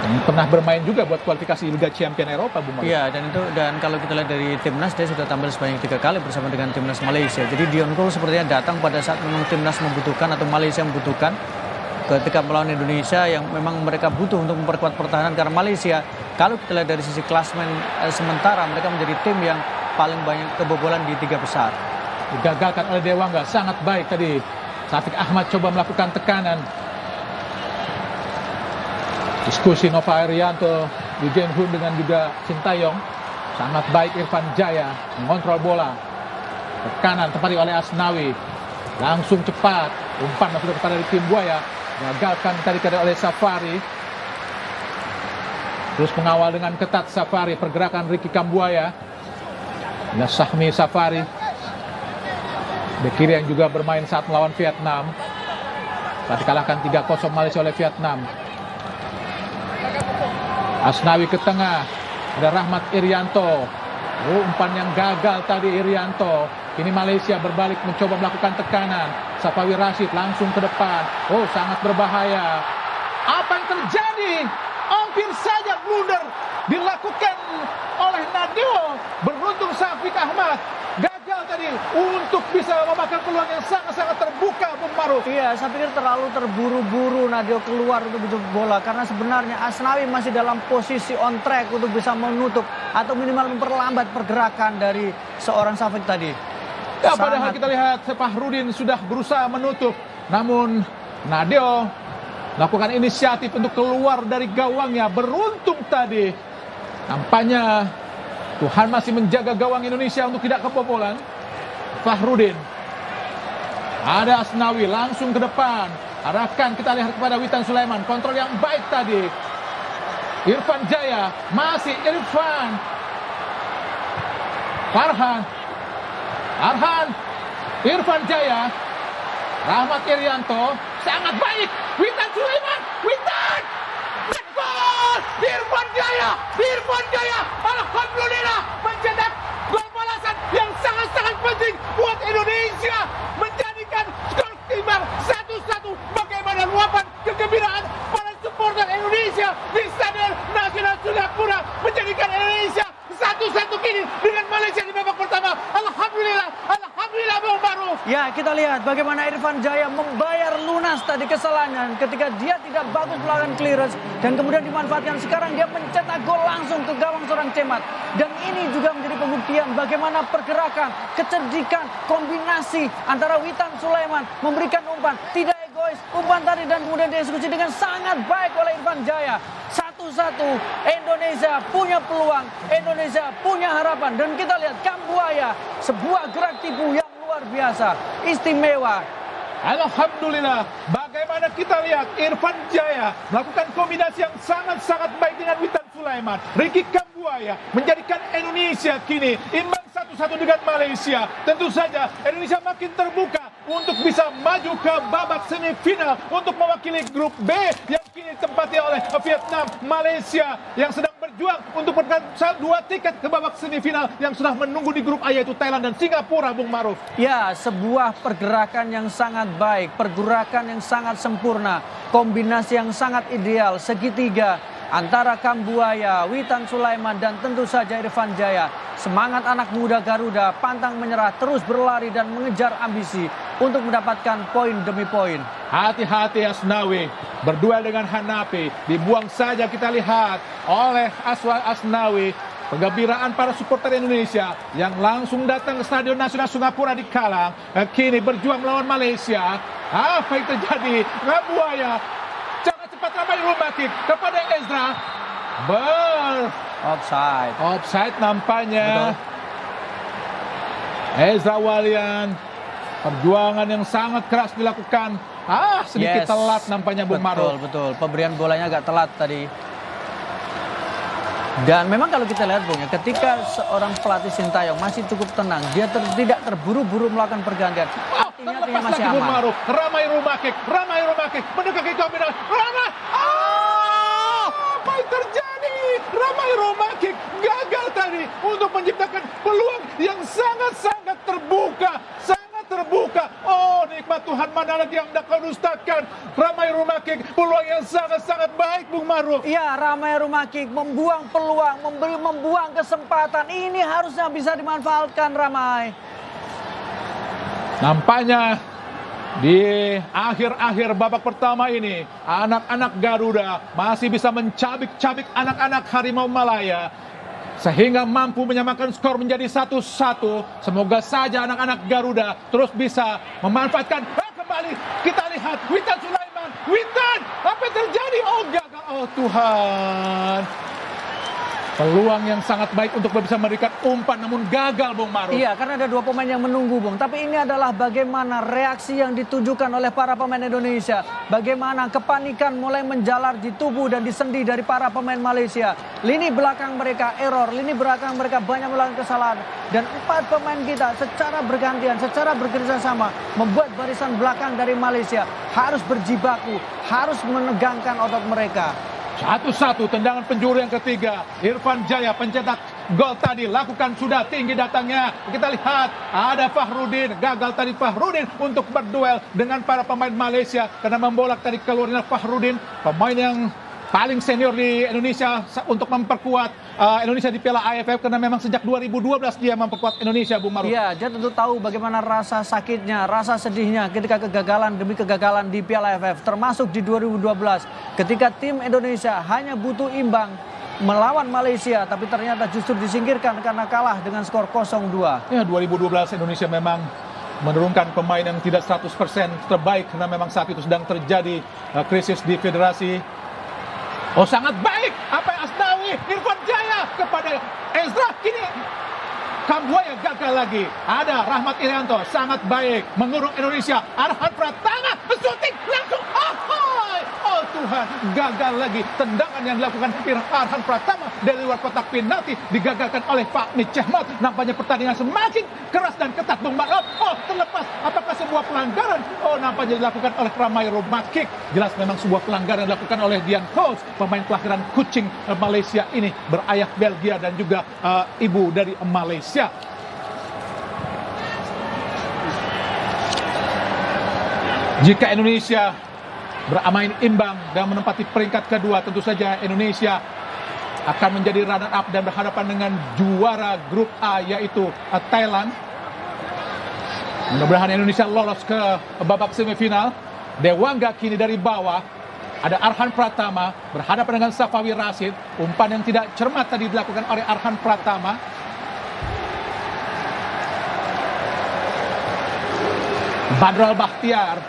Yang pernah bermain juga buat kualifikasi Liga Champion Eropa, Bung Maruf. Iya, dan kalau kita lihat dari timnas, dia sudah tampil sebanyak 3 kali bersama dengan timnas Malaysia. Jadi Dion Cole sepertinya datang pada saat memang timnas membutuhkan atau Malaysia membutuhkan, ketika melawan Indonesia yang memang mereka butuh untuk memperkuat pertahanan. Karena Malaysia, kalau kita lihat dari sisi klasmen sementara, mereka menjadi tim yang paling banyak kebobolan di 3 besar. Digagalkan oleh Dewangga, sangat baik tadi. Syafiq Ahmad coba melakukan tekanan. Diskusi Nova Irianto, Lee Jae Hoon dengan juga Sintayong. Sangat baik Irfan Jaya mengontrol bola. Tekanan tepati oleh Asnawi. Langsung cepat. Umpan masuk kepada tim Buaya. Gagalkan tadi oleh Safari. Terus mengawal dengan ketat Safari. Pergerakan Ricky Kambuaya. Nah, Sahmi Safari. Bek kiri yang juga bermain saat melawan Vietnam. Saat dikalahkan 3-0 Malaysia oleh Vietnam. Asnawi ke tengah, ada Rahmat Irianto. Umpan yang gagal tadi Irianto. Kini Malaysia berbalik mencoba melakukan tekanan. Safawi Rashid langsung ke depan. Oh, sangat berbahaya. Apa yang terjadi? Hampir saja blunder dilakukan oleh Nadio. Beruntung Syafiq Ahmad gagal tadi untuk bisa memakan peluang yang sangat-sangat terbuka, Bung Maruf. Iya, saya pikir terlalu terburu-buru Nadio keluar untuk menjemput bola. Karena sebenarnya Asnawi masih dalam posisi on track untuk bisa menutup atau minimal memperlambat pergerakan dari seorang Syafiq tadi. Ya, padahal kita lihat Fahrudin sudah berusaha menutup. Namun Nadio melakukan inisiatif untuk keluar dari gawangnya. Beruntung tadi. Nampaknya Tuhan masih menjaga gawang Indonesia untuk tidak kebobolan. Fahrudin. Ada Asnawi langsung ke depan. Arahkan, kita lihat kepada Witan Sulaiman. Kontrol yang baik tadi. Irfan Jaya. Masih Irfan. Arhan. Irfan Jaya. Rahmat Irianto. Sangat baik. Witan Sulaiman. Witan. Gol! Irfan Jaya. Alhamdulillah mencetak gol balasan yang sangat-sangat penting buat Indonesia. Menjadikan skor imbang 1-1. Bagaimana luapan kegembiraan para supporter Indonesia di Stadion Nasional Singapura. Menjadikan Indonesia 1-1 kini dengan Malaysia di babak pertama. Alhamdulillah Bung Maruf. Ya, kita lihat bagaimana Irfan Jaya membayar lunas tadi kesalahannya ketika dia tidak bagus melakukan clearance dan kemudian dimanfaatkan. Sekarang dia mencetak gol langsung ke gawang seorang Cemat. Dan ini juga menjadi pembuktian bagaimana pergerakan, kecerdikan, kombinasi antara Witan Sulaiman memberikan umpan tidak egois, umpan tadi dan kemudian dieksekusi dengan sangat baik oleh Irfan Jaya. 1-1, Indonesia punya peluang, Indonesia punya harapan. Dan kita lihat Kambuaya, sebuah gerak tipu yang luar biasa, istimewa. Alhamdulillah, bagaimana kita lihat Irfan Jaya melakukan kombinasi yang sangat-sangat baik dengan Witan Sulaiman. Ricky Kambuaya menjadikan Indonesia kini imbang 1-1 dengan Malaysia. Tentu saja Indonesia makin terbuka untuk bisa maju ke babak semifinal untuk mewakili grup B yang kini ditempati oleh Vietnam. Malaysia yang sedang berjuang untuk mendapatkan 2 tiket ke babak semifinal yang sudah menunggu di grup A, yaitu Thailand dan Singapura, Bung Maruf. Ya, sebuah pergerakan yang sangat baik, pergerakan yang sangat sempurna, kombinasi yang sangat ideal, segitiga antara Kambuaya, Witan Sulaiman dan tentu saja Irfan Jaya. Semangat anak muda Garuda, pantang menyerah, terus berlari dan mengejar ambisi untuk mendapatkan poin demi poin. Hati-hati Asnawi, berduel dengan Hanapi, dibuang saja kita lihat oleh Asnawi. Penggembiraan para supporter Indonesia yang langsung datang ke Stadion Nasional Singapura di Kalang, kini berjuang melawan Malaysia. Apa yang terjadi? Kambuaya sangat cepat ramai rumah kick kepada Ezra. Offside nampaknya. Betul. Ezra Walian, perjuangan yang sangat keras dilakukan. Sedikit telat nampaknya Bung Maruf. Betul. Pemberian bolanya agak telat tadi. Dan memang kalau kita lihat Bung, ketika seorang pelatih Sintayong masih cukup tenang, dia tidak terburu-buru melakukan pergantian. Artinya masih aman. Ramai rumah kick, mendekati kombinasi. Apa yang terjadi? Ramai rumah kick gagal tadi untuk menciptakan peluang yang sangat-sangat terbuka. Oh, ini Tuhan, mana lagi yang hendak kau dustakan. Ramai Rumakik, peluang yang sangat-sangat baik, Bung Maruf. Ya, Ramai Rumakik membuang peluang, membuang kesempatan. Ini harusnya bisa dimanfaatkan Ramai. Nampaknya di akhir-akhir babak pertama ini, anak-anak Garuda masih bisa mencabik-cabik anak-anak Harimau Malaya, sehingga mampu menyamakan skor menjadi 1-1. Semoga saja anak-anak Garuda terus bisa memanfaatkan. Kembali kita lihat Witan Sulaiman. Witan, apa yang terjadi? Oh, gagal. Oh Tuhan. Peluang yang sangat baik untuk bisa memberikan umpan, namun gagal, Bung Maruf. Iya, karena ada dua pemain yang menunggu, Bung. Tapi ini adalah bagaimana reaksi yang ditujukan oleh para pemain Indonesia. Bagaimana kepanikan mulai menjalar di tubuh dan di sendi dari para pemain Malaysia. Lini belakang mereka error, lini belakang mereka banyak melakukan kesalahan. Dan 4 pemain kita secara bergantian, secara bekerjasama membuat barisan belakang dari Malaysia harus berjibaku, harus menegangkan otot mereka. 1-1, tendangan penjuru yang ketiga. Irfan Jaya pencetak gol tadi, lakukan sudah tinggi datangnya. Kita lihat ada Fahrudin, gagal tadi Fahrudin untuk berduel dengan para pemain Malaysia karena membolak tadi keluarnya Fahrudin, pemain yang paling senior di Indonesia untuk memperkuat Indonesia di Piala AFF, karena memang sejak 2012 dia memperkuat Indonesia, Bung Maruf. Iya, dia tentu tahu bagaimana rasa sakitnya, rasa sedihnya ketika kegagalan demi kegagalan di Piala AFF, termasuk di 2012 ketika tim Indonesia hanya butuh imbang melawan Malaysia, tapi ternyata justru disingkirkan karena kalah dengan skor 0-2. Ya, 2012 Indonesia memang menurunkan pemain yang tidak 100% terbaik karena memang saat itu sedang terjadi krisis di federasi. Oh, sangat baik apa yang Asnawi, Irfan Jaya kepada Ezra. Kini Kambuaya gagal lagi. Ada Rahmat Irianto, sangat baik mengurung Indonesia. Arhan Pratama shooting langsung. Oh Tuhan, gagal lagi. Tendangan yang dilakukan Arhan Pratama dari luar kotak penalti digagalkan oleh Pak Mitchehmat. Nampaknya pertandingan semakin keras dan ketat, Bung Maruf. Oh, terlepas apakah sebuah pelanggaran? Oh, nampaknya dilakukan oleh Ramai Rumakik. Jelas memang sebuah pelanggaran dilakukan oleh Dian Coach, pemain kelahiran Kuching Malaysia ini, berayah Belgia dan juga ibu dari Malaysia. Jika Indonesia bermain imbang dan menempati peringkat kedua, tentu saja Indonesia akan menjadi runner up dan berhadapan dengan juara grup A, yaitu Thailand. Mudah-mudahan Indonesia lolos ke babak semifinal. Dewangga kini dari bawah. Ada Arhan Pratama berhadapan dengan Safawi Rashid. Umpan yang tidak cermat tadi dilakukan oleh Arhan Pratama. Badrul Bakhtiar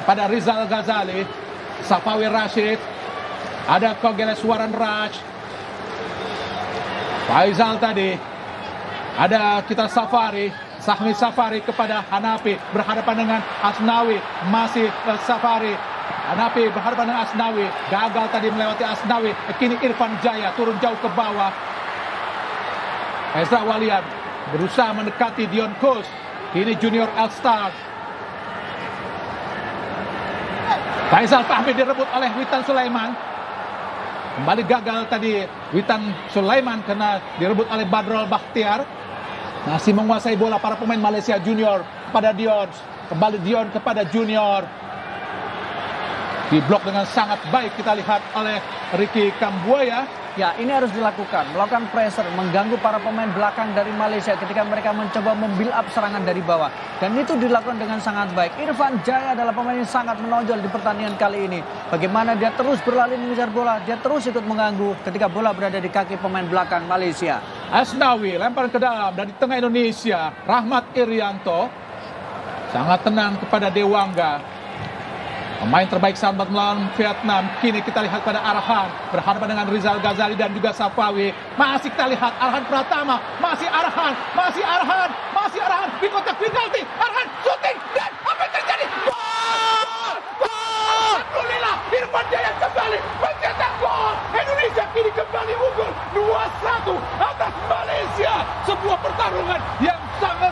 pada Rizal Ghazali. Safawi Rashid. Ada Kogeleswaran Raj. Faizal tadi. Ada kita Safari. Sahmi Safari kepada Hanafi. Berhadapan dengan Asnawi. Masih Safari. Hanafi berhadapan dengan Asnawi. Gagal tadi melewati Asnawi. Kini Irfan Jaya turun jauh ke bawah. Ezra Walian berusaha mendekati Dion Kus. Kini Junior Elstar. Faisal Fahmi direbut oleh Witan Sulaiman. Kembali gagal tadi Witan Sulaiman karena direbut oleh Badrul Bakhtiar. Masih menguasai bola para pemain Malaysia. Junior kepada Dion. Kembali Dion kepada Junior. Diblok dengan sangat baik kita lihat oleh Ricky Kambuaya. Ya, ini harus dilakukan, melakukan pressure, mengganggu para pemain belakang dari Malaysia ketika mereka mencoba membuild up serangan dari bawah. Dan itu dilakukan dengan sangat baik. Irfan Jaya adalah pemain yang sangat menonjol di pertandingan kali ini. Bagaimana dia terus berlari mengejar bola, dia terus ikut mengganggu ketika bola berada di kaki pemain belakang Malaysia. Asnawi lempar ke dalam dari tengah Indonesia. Rahmat Irianto sangat tenang kepada Dewangga. Pemain terbaik sahabat melawan Vietnam. Kini kita lihat pada Arhan berhadapan dengan Rizal Ghazali dan juga Safawi. Masih kita lihat Arhan Pratama. Masih Arhan di kotak penalti. Arhan shooting dan apa yang terjadi? Gol! Alhamdulillah, Irfan Jaya kembali mencetak gol. Indonesia kini kembali unggul 2-1 atas Malaysia. Sebuah pertarungan yang sangat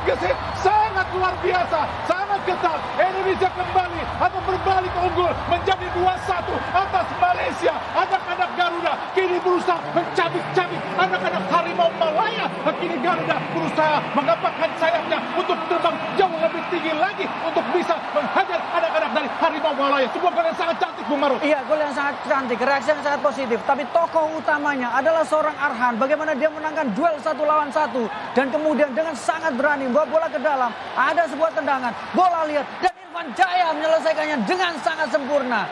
gesit, sangat luar biasa, sangat ketat. Indonesia kembali atau berbalik unggul menjadi 2-1 atas Malaysia. Anak-anak Garuda kini berusaha mencabik-cabik anak-anak Harimau Malaya. Kini Garuda berusaha mengepakkan sayapnya untuk terbang jauh lebih tinggi lagi untuk bisa menghajar anak-anak dari Harimau Malaya. Sebuah gol yang sangat cantik, Bung Maruf. Iya, gol yang sangat cantik, reaksi yang sangat positif. Tapi tokoh utamanya adalah seorang Arhan. Bagaimana dia menangkan duel 1 lawan 1. Dan kemudian dengan sangat berani membawa bola ke dalam. Ada sebuah tendangan, bola lihat. Dan Irfan Jaya menyelesaikannya dengan sangat sempurna.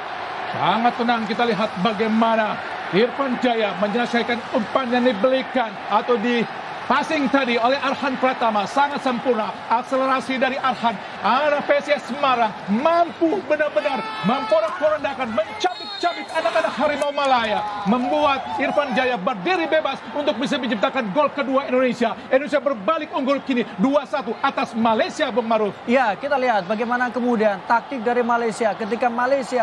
Sangat tenang, kita lihat bagaimana Irfan Jaya menyelesaikan umpan yang diberikan atau di passing tadi oleh Arhan Pratama. Sangat sempurna. Akselerasi dari Arhan. Anak PSIS Semarang mampu benar-benar memporak-porandakan, mencabik-cabik anak-anak Harimau Malaya. Membuat Irfan Jaya berdiri bebas untuk bisa menciptakan gol kedua Indonesia. Indonesia berbalik unggul kini 2-1 atas Malaysia, Bung Maruf. Ya, kita lihat bagaimana kemudian taktik dari Malaysia. Ketika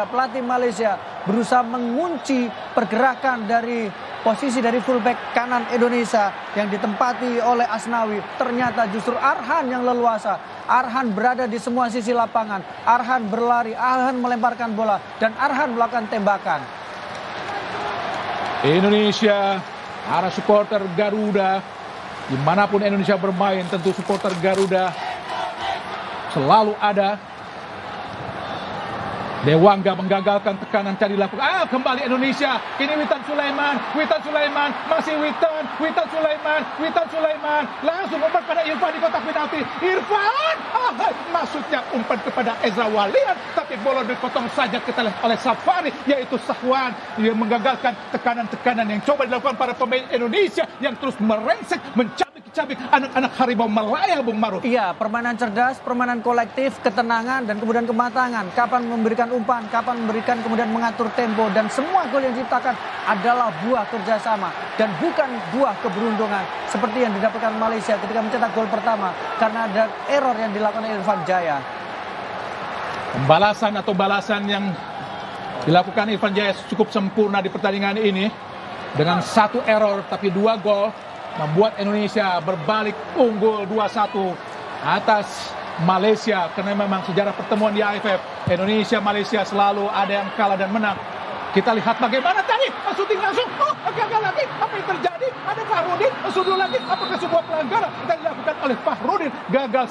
pelatih Malaysia berusaha mengunci pergerakan dari posisi dari fullback kanan Indonesia yang ditempati oleh Asnawi. Ternyata justru Arhan yang leluasa. Arhan berada di semua sisi lapangan. Arhan berlari, Arhan melemparkan bola, dan Arhan melakukan tembakan. Indonesia, para supporter Garuda, dimanapun Indonesia bermain, tentu supporter Garuda selalu ada. Dewangga menggagalkan tekanan tadi dilakukan. Kembali Indonesia. Ini Witan Sulaiman. Masih Witan Sulaiman. Langsung umpan pada Irfan di kotak penalti. Irfan! Maksudnya umpan kepada Ezra Walian. Tapi bola dipotong saja kita lihat oleh Safari. Yaitu Sahwan. Dia menggagalkan tekanan-tekanan yang coba dilakukan para pemain Indonesia. Yang terus merengsek, mencabik anak-anak Harimau Malaya, Bung Maruf. Iya, permainan cerdas, permainan kolektif, ketenangan, dan kemudian kematangan. Kapan memberikan umpan, kapan memberikan kemudian mengatur tempo, dan semua gol yang diciptakan adalah buah kerjasama dan bukan buah keberuntungan seperti yang didapatkan Malaysia ketika mencetak gol pertama karena ada error yang dilakukan oleh Irfan Jaya. Balasan yang dilakukan Irfan Jaya cukup sempurna di pertandingan ini dengan 1 error tapi 2 gol membuat Indonesia berbalik unggul 2-1 atas Malaysia. Karena memang sejarah pertemuan di AFF Indonesia-Malaysia selalu ada yang kalah dan menang. Kita lihat bagaimana tadi shooting langsung. Gagal lagi. Apa yang terjadi? Ada Fahrudin sudul lagi. Apakah sebuah pelanggaran yang dilakukan oleh Fahrudin? Gagal,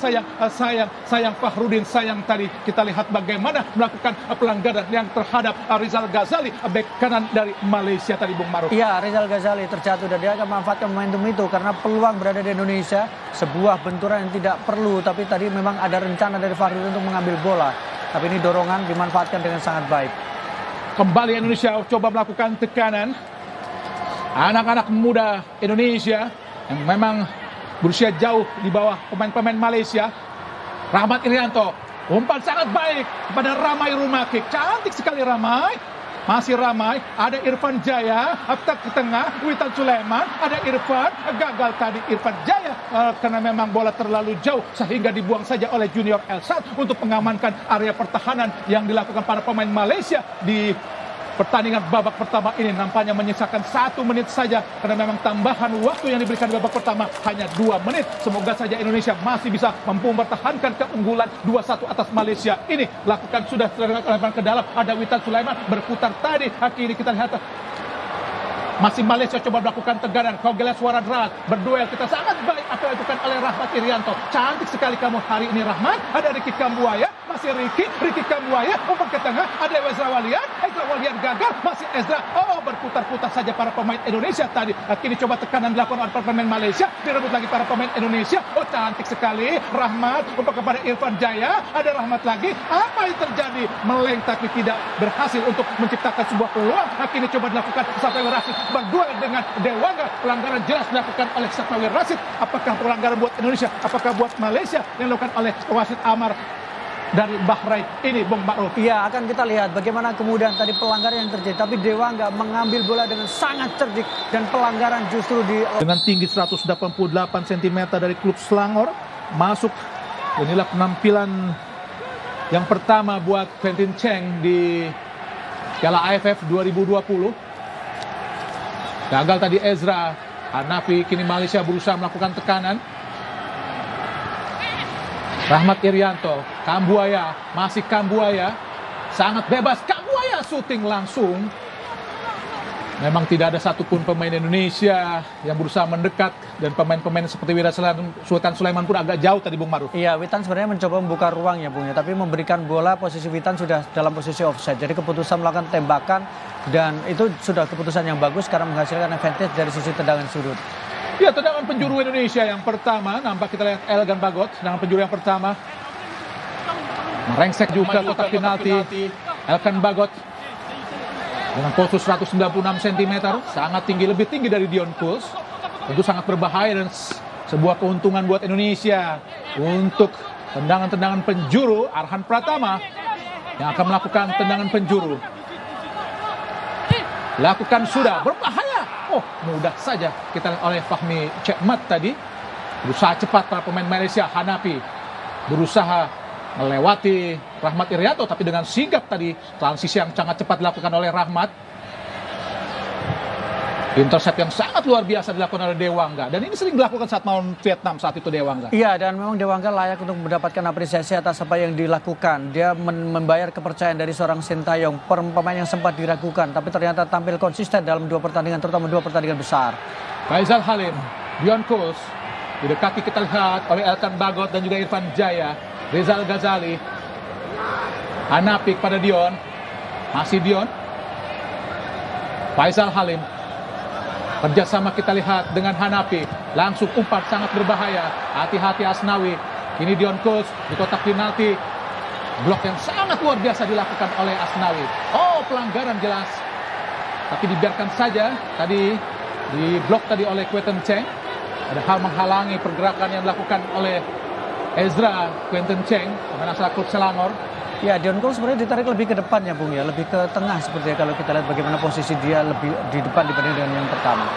sayang Fahrudin. Sayang tadi kita lihat bagaimana melakukan pelanggaran yang terhadap Rizal Ghazali, bek kanan dari Malaysia tadi, Bung Maruf. Iya, Rizal Ghazali terjatuh dan dia akan memanfaatkan momentum itu karena peluang berada di Indonesia. Sebuah benturan yang tidak perlu, tapi tadi memang ada rencana dari Fahrudin untuk mengambil bola. Tapi ini dorongan dimanfaatkan dengan sangat baik. Kembali Indonesia coba melakukan tekanan. Anak-anak muda Indonesia yang memang berusia jauh di bawah pemain-pemain Malaysia. Rahmat Irianto, umpan sangat baik kepada Ramai Rumakik. Cantik sekali Ramai. Masih Ramai, ada Irfan Jaya, atak ke tengah, Witan Sulaiman, ada Irfan, gagal tadi Irfan Jaya karena memang bola terlalu jauh sehingga dibuang saja oleh Junior Elsat untuk mengamankan area pertahanan yang dilakukan para pemain Malaysia di pertandingan babak pertama ini. Nampaknya menyisakan 1 menit saja karena memang tambahan waktu yang diberikan di babak pertama hanya 2 menit. Semoga saja Indonesia masih bisa mampu mempertahankan keunggulan 2-1 atas Malaysia ini. Lakukan sudah terlempar ke dalam, ada Witan Sulaiman berputar tadi. Akhirnya kita lihat masih Malaysia coba melakukan tegaran. Kogelas Waradras berduel, kita sangat baik apa yang dilakukan oleh Rahmat Irianto. Cantik sekali kamu hari ini Rahmat. Ada Ricky Kambuaya, masih Ricky Kambuaya, umpan ke tengah, ada Ezra Walian gagal, masih Ezra. Berputar-putar saja para pemain Indonesia tadi. Kini coba tekanan dilakukan oleh para pemain Malaysia, direbut lagi para pemain Indonesia. Cantik sekali Rahmat, umpan kepada Irfan Jaya, ada Rahmat lagi. Apa yang terjadi? Meleng tapi tidak berhasil untuk menciptakan sebuah peluang. Kini coba dilakukan Safawi Rashid berduel dengan Dewangga. Pelanggaran jelas dilakukan oleh Safawi Rashid. Apakah pelanggaran buat Indonesia? Apakah buat Malaysia yang dilakukan oleh wasit Amar dari Bahrain ini, Bung Maruf? Iya, akan kita lihat bagaimana kemudian tadi pelanggaran yang terjadi. Tapi Dewangga mengambil bola dengan sangat cerdik dan pelanggaran justru dengan tinggi 188 cm dari klub Selangor masuk. Inilah penampilan yang pertama buat Quentin Cheng di Piala AFF 2020. Gagal tadi Ezra Hanafi. Kini Malaysia berusaha melakukan tekanan. Rahmat Irianto, Kambuaya, masih Kambuaya, sangat bebas. Kambuaya syuting langsung. Memang tidak ada satupun pemain Indonesia yang berusaha mendekat, dan pemain-pemain seperti Sultan Sulaiman pun agak jauh tadi, Bung Maruf. Iya, Witan sebenarnya mencoba membuka ruang ya Bung ya, tapi memberikan bola, posisi Witan sudah dalam posisi offside. Jadi keputusan melakukan tembakan, dan itu sudah keputusan yang bagus karena menghasilkan advantage dari sisi tendangan sudut. Ya, tendangan penjuru Indonesia yang pertama, nampak kita lihat Elkan Bagot, tendangan penjuru yang pertama. Merengsek juga kotak penalti, Elkan Bagot. Dengan postur 196 cm, sangat tinggi, lebih tinggi dari Dion Kuls. Tentu sangat berbahaya dan sebuah keuntungan buat Indonesia. Untuk tendangan-tendangan penjuru, Arhan Pratama yang akan melakukan tendangan penjuru. Lakukan sudah, berbahaya. Oh, mudah saja kita lihat oleh Fahmi Cekmat tadi. Berusaha cepat para pemain Malaysia, Hanapi berusaha melewati Rahmat Irianto, tapi dengan sigap tadi transisi yang sangat cepat dilakukan oleh Rahmat. Intercept yang sangat luar biasa dilakukan oleh Dewangga, dan ini sering dilakukan saat melawan Vietnam saat itu Dewangga. Iya, dan memang Dewangga layak untuk mendapatkan apresiasi atas apa yang dilakukan. Dia membayar kepercayaan dari seorang Sintayong, pemain yang sempat diragukan tapi ternyata tampil konsisten dalam 2 pertandingan, terutama 2 pertandingan besar. Faisal Halim, Dion Kuls didekati kita lihat oleh Elkan Bagot dan juga Irfan Jaya. Rizal Ghazali, Hanapi pada Dion, masih Dion. Faisal Halim, kerjasama kita lihat dengan Hanapi, langsung umpan sangat berbahaya. Hati-hati Asnawi. Ini Dion Kuls di kotak penalti. Blok yang sangat luar biasa dilakukan oleh Asnawi. Oh, pelanggaran jelas, tapi dibiarkan saja. Tadi di blok tadi oleh Quinten Cheng. Ada hal menghalangi pergerakan yang dilakukan oleh Ezra Quinten Cheng, pemain asal klub Selangor. Ya, Dion Kuls sebenarnya ditarik lebih ke depan ya Bung ya, lebih ke tengah sepertinya kalau kita lihat bagaimana posisi dia lebih di depan dibanding dengan yang pertama.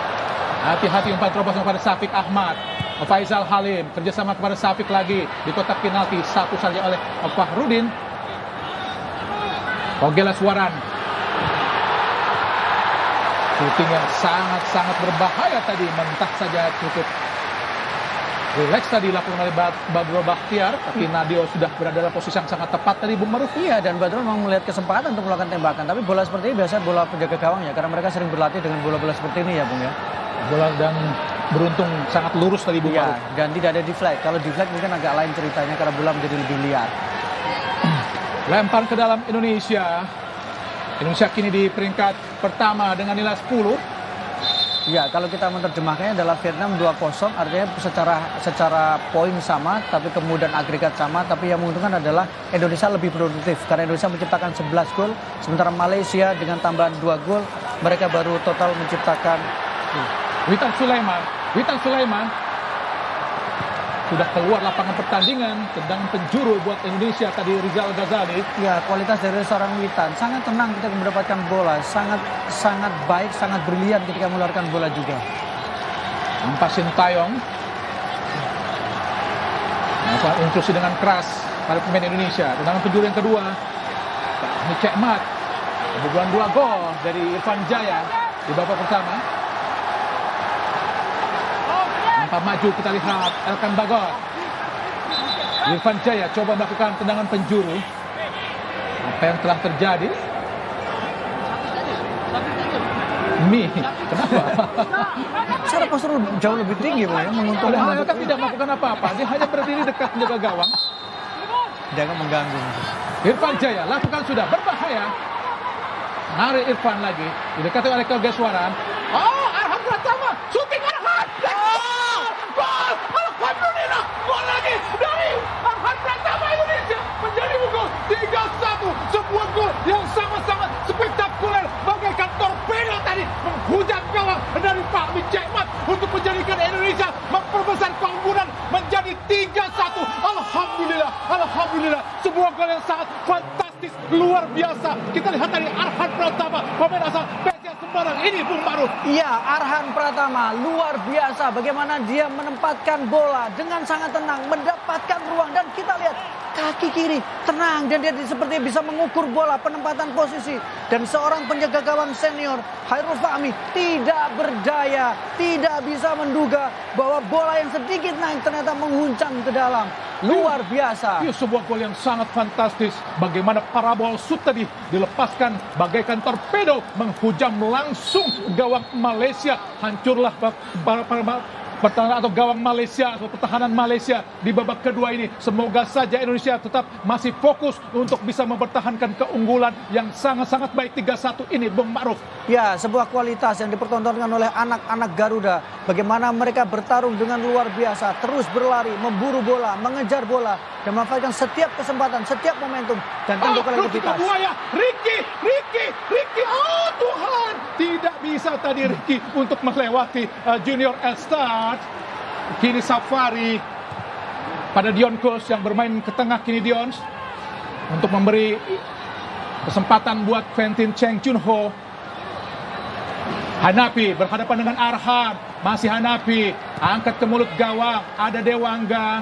Hati-hati umpan terobos kepada Syafiq Ahmad. Faisal Halim kerjasama kepada Syafiq lagi di kotak penalti, satu saja oleh Fahrudin. Ogela Suaran. Shooting yang sangat-sangat berbahaya tadi, mentah saja cukup relax tadi dilakukan oleh Badrul Bakhtiar, tapi Nadio sudah berada dalam posisi yang sangat tepat tadi, Bung Maruf. Iya, dan Badrul memang melihat kesempatan untuk melakukan tembakan, tapi bola seperti ini biasa bola penjaga gawang ya, karena mereka sering berlatih dengan bola-bola seperti ini ya Bung ya. Bola dan beruntung sangat lurus tadi, Bung Maruf. Dan tidak ada deflect. Kalau deflect mungkin agak lain ceritanya karena bola menjadi lebih liar. Lempar ke dalam Indonesia. Indonesia kini di peringkat pertama dengan nilai 10. Ya, kalau kita menerjemahkannya adalah Vietnam 2-0, artinya secara poin sama, tapi kemudian agregat sama, tapi yang menguntungkan adalah Indonesia lebih produktif karena Indonesia menciptakan 11 gol, sementara Malaysia dengan tambahan 2 gol, mereka baru total menciptakan Witan Sulaiman sudah keluar lapangan pertandingan, tendangan penjuru buat Indonesia tadi Rizal Ghazali. Ya, kualitas dari seorang Witan sangat tenang ketika mendapatkan bola, sangat baik, sangat brilian ketika mengeluarkan bola juga. Nampak Sintayong melakukan intrusi dengan keras pada pemain Indonesia. Tendangan penjuru yang kedua, ini Cekmat, kebobolan 2 gol dari Irfan Jaya di babak pertama. Tanpa maju kita lihat Elkan Bagot. Irfan Jaya coba melakukan tendangan penjuru. Apa yang telah terjadi? Kenapa? Secara postur jauh lebih tinggi, ya, menguntungkan. Elkan tidak melakukan apa-apa. Dia hanya berdiri dekat menjaga gawang. Dia akan mengganggu. Irfan Jaya lakukan sudah, berbahaya. Narik Irfan lagi. Didekati oleh Kegeswaran. Oh, Arhan Pratama. Shooting Arhan. Gol! Alhamdulillah, gol lagi dari Arhan Pratama. Indonesia menjadi unggul 3-1. Sebuah gol yang sangat-sangat spektakuler, bagaikan torpedo tadi menghujat gawang dari Pak Cekmat untuk menjadikan Indonesia memperbesar keunggulan menjadi 3-1. Alhamdulillah, sebuah gol yang sangat fantastis, luar biasa. Kita lihat tadi Arhan Pratama, pemain asal PSIS Semarang ini, Bung Maruf. Iya, Arhan Pratama luar biasa bagaimana dia menempatkan bola dengan sangat tenang, mendapatkan ruang, dan kita lihat kaki kiri tenang, dan dia seperti bisa mengukur bola, penempatan posisi, dan seorang penjaga gawang senior Hairul Fahmi tidak berdaya, tidak bisa menduga bahwa bola yang sedikit naik ternyata menguncang ke dalam. luar biasa. Itu sebuah gol yang sangat fantastis. Bagaimana parabol shoot tadi dilepaskan bagaikan torpedo menghujam langsung gawang Malaysia. Hancurlah pertahanan atau gawang Malaysia atau pertahanan Malaysia di babak kedua ini. Semoga saja Indonesia tetap masih fokus untuk bisa mempertahankan keunggulan yang sangat-sangat baik 3-1 ini, Bung Ma'ruf. Ya, sebuah kualitas yang dipertontonkan oleh anak-anak Garuda. Bagaimana mereka bertarung dengan luar biasa, terus berlari, memburu bola, mengejar bola, dan memanfaatkan setiap kesempatan, setiap momentum, dan tentu kolektivitas. Ricky, oh Tuhan, tidak bisa tadi Ricky untuk melewati Junior Elstat. Kini Safari pada Dion Kos yang bermain ke tengah, kini Dion untuk memberi kesempatan buat Quentin Cheng Chun Ho. Hanapi berhadapan dengan Arhan, masih Hanapi, angkat ke mulut gawang, ada Dewangga.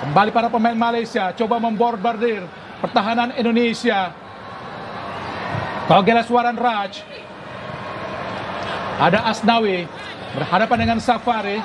Kembali para pemain Malaysia, coba memborbardir pertahanan Indonesia. Togelaswaran Raj, ada Asnawi berhadapan dengan Safari.